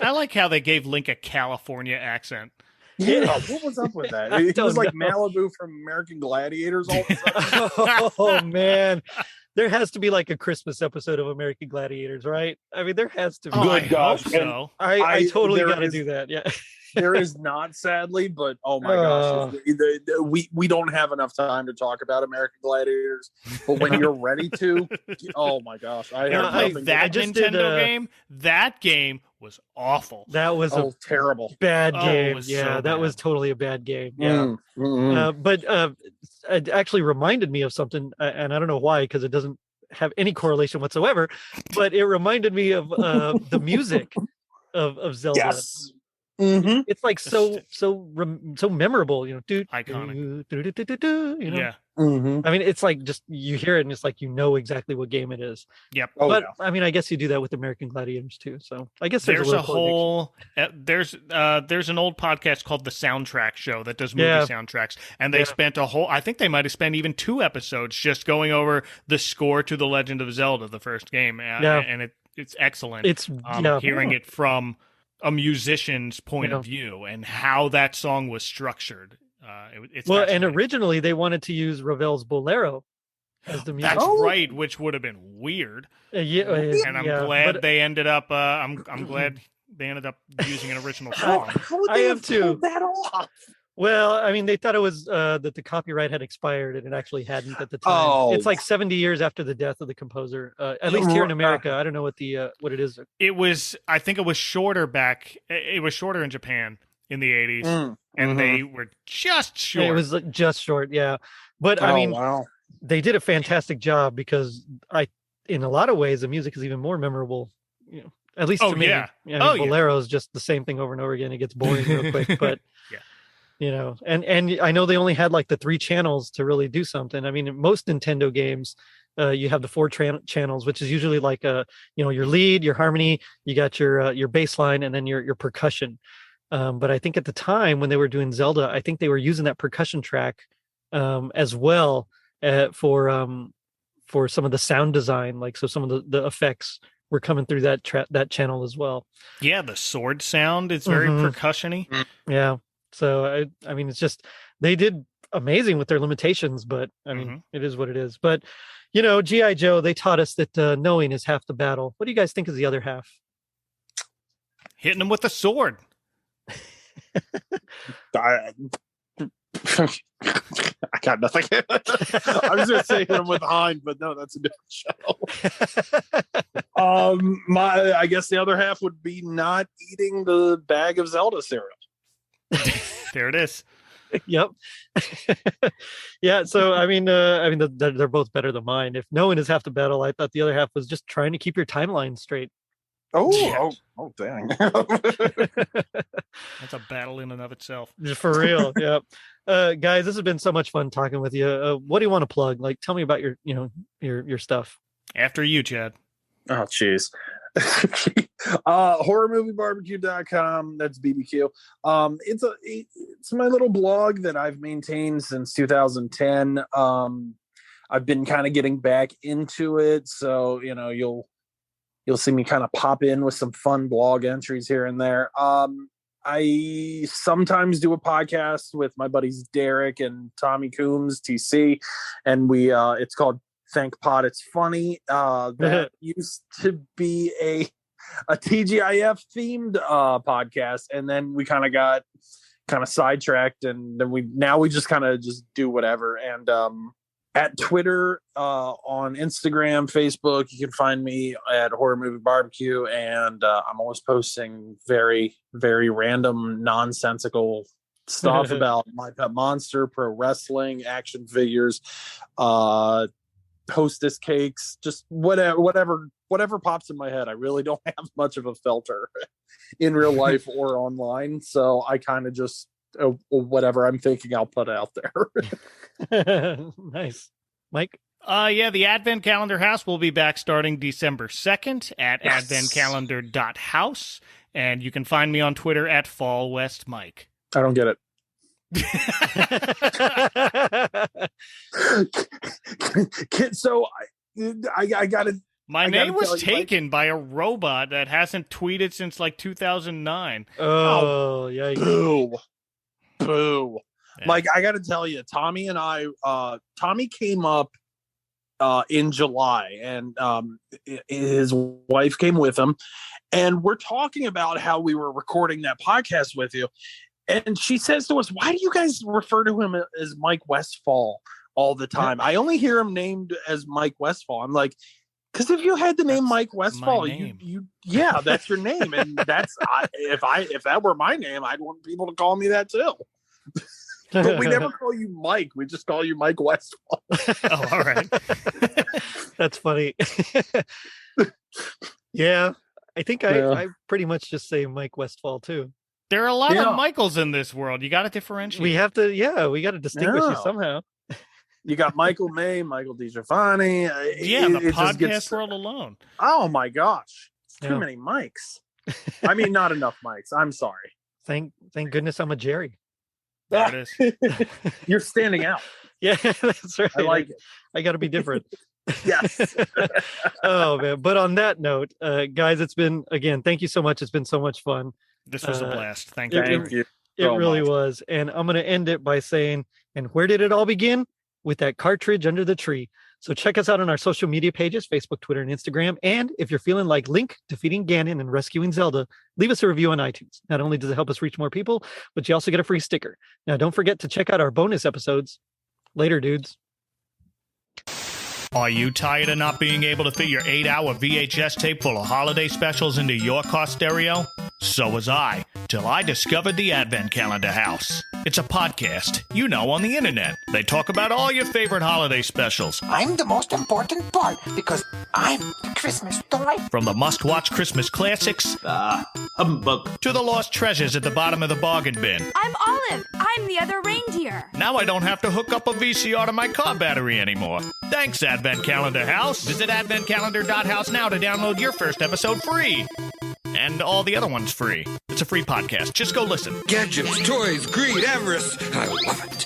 I like how they gave Link a California accent. Yeah, what was up with that? It was like Malibu from American Gladiators all of a sudden. Oh man, there has to be like a Christmas episode of American Gladiators, right? I mean, there has to be. Oh, good gosh, so. I totally got to do that. Yeah. There is not, sadly, but oh my gosh, we don't have enough time to talk about American Gladiators. But when you're ready to, oh my gosh, that Nintendo game. That game was awful. That was a terrible bad game. So that was totally a bad game. Yeah, but it actually reminded me of something, and I don't know why because it doesn't have any correlation whatsoever. But it reminded me of the music of Zelda. Yes. Mm-hmm. It's like so memorable, Iconic. Yeah. Mm-hmm. I mean, it's like just you hear it and it's like exactly what game it is. Yep. But I mean, I guess you do that with American Gladiators too. So I guess there's a whole there's an old podcast called The Soundtrack Show that does movie soundtracks, and they spent I think they might have spent even 2 episodes just going over the score to The Legend of Zelda, the first game, and it's excellent. It's hearing it from a musician's point of view and how that song was structured. It's and originally they wanted to use Ravel's Bolero as the music. That's right, which would have been weird. And I'm glad they ended up. I'm glad they ended up using an original song. I am too. That off. Well, I mean, they thought it was that the copyright had expired, and it actually hadn't at the time. Oh. It's like 70 years after the death of the composer. At least here in America, I don't know what it is. It was. I think it was shorter back. It was shorter in Japan in the 80s, and they were just short. It was just short, yeah. But I mean, they did a fantastic job because in a lot of ways, the music is even more memorable. At least to me. Yeah. Bolero is just the same thing over and over again. It gets boring real quick, but. And I know they only had like the 3 channels to really do something. I mean, in most Nintendo games, you have the 4 channels, which is usually like your lead, your harmony, you got your bass line, and then your percussion. But I think at the time when they were doing Zelda, I think they were using that percussion track as well for some of the sound design, like so some of the effects were coming through that channel as well. Yeah, the sword sound is very percussion-y. Yeah. So, I mean, it's just, they did amazing with their limitations, but I mean, it is what it is. But, G.I. Joe, they taught us that knowing is half the battle. What do you guys think is the other half? Hitting them with a sword. I got nothing. I was going to say hit them with a hind, but no, that's a different show. I guess the other half would be not eating the bag of Zelda cereal. There it is. Yep. Yeah. So I mean, they're both better than mine. If knowing is half the battle, I thought the other half was just trying to keep your timeline straight. Oh, dang! That's a battle in and of itself. For real. Yep. Guys, this has been so much fun talking with you. What do you want to plug? Like, tell me about your stuff. After you, Chad. Oh, jeez. horrormoviebarbecue.com. That's BBQ. It's my little blog that I've maintained since 2010. I've been kind of getting back into it, so you'll see me kind of pop in with some fun blog entries here and there. I sometimes do a podcast with my buddies Derek and Tommy Coombs, TC, and it's called Thank Pod It's Funny. That used to be a TGIF themed podcast, and then we kind of got sidetracked, and then we just kind of do whatever. And at Twitter, on Instagram, Facebook, you can find me at Horror Movie Barbecue, and I'm always posting very, very random, nonsensical stuff about My Pet Monster, pro wrestling, action figures, Hostess cakes, just whatever pops in my head. I really don't have much of a filter in real life or online, so I kind of just whatever I'm thinking I'll put out there. Nice. Mike? The Advent Calendar House will be back starting December 2nd at adventcalendar.house, and you can find me on Twitter at FallWestMike. I don't get it. So I gotta. My name was taken by a robot that hasn't tweeted since like 2009. Oh, yeah. Boo. Yeah. Mike, I got to tell you, Tommy and I, Tommy came up in July, and his wife came with him, and we're talking about how we were recording that podcast with you. And she says to us, why do you guys refer to him as Mike Westfall all the time? I only hear him named as Mike Westfall. I'm like, because if you had the name Mike Westfall, yeah, that's your name. And that's, if that were my name, I'd want people to call me that too. But we never call you Mike. We just call you Mike Westfall. Oh, all right. That's funny. Yeah, I think I pretty much just say Mike Westfall too. There are a lot of Michaels in this world. You got to differentiate. We got to distinguish you somehow. You got Michael May, Michael DiGiovanni. The podcast world alone. Oh my gosh. Too many mics. I mean, not enough mics. I'm sorry. Thank goodness I'm a Jerry. There it is. You're standing out. Yeah, that's right. I like it. I got to be different. Yes. Oh man. But on that note, guys, it's been, again, thank you so much. It's been so much fun. This was a blast. Thank you. It really was. And I'm going to end it by saying, and where did it all begin? With that cartridge under the tree. So check us out on our social media pages, Facebook, Twitter, and Instagram. And if you're feeling like Link defeating Ganon and rescuing Zelda, leave us a review on iTunes. Not only does it help us reach more people, but you also get a free sticker. Now, don't forget to check out our bonus episodes. Later, dudes. Are you tired of not being able to fit your 8-hour VHS tape full of holiday specials into your car stereo? So was I, till I discovered the Advent Calendar House. It's a podcast, on the internet. They talk about all your favorite holiday specials. I'm the most important part because I'm the Christmas toy. From the must-watch Christmas classics humbug, to the lost treasures at the bottom of the bargain bin. I'm Olive. I'm the other reindeer. Now I don't have to hook up a VCR to my car battery anymore. Thanks, Advent Calendar House. Visit adventcalendar.house now to download your first episode free. And all the other ones free. It's a free podcast. Just go listen. Gadgets, toys, greed, avarice. I love it.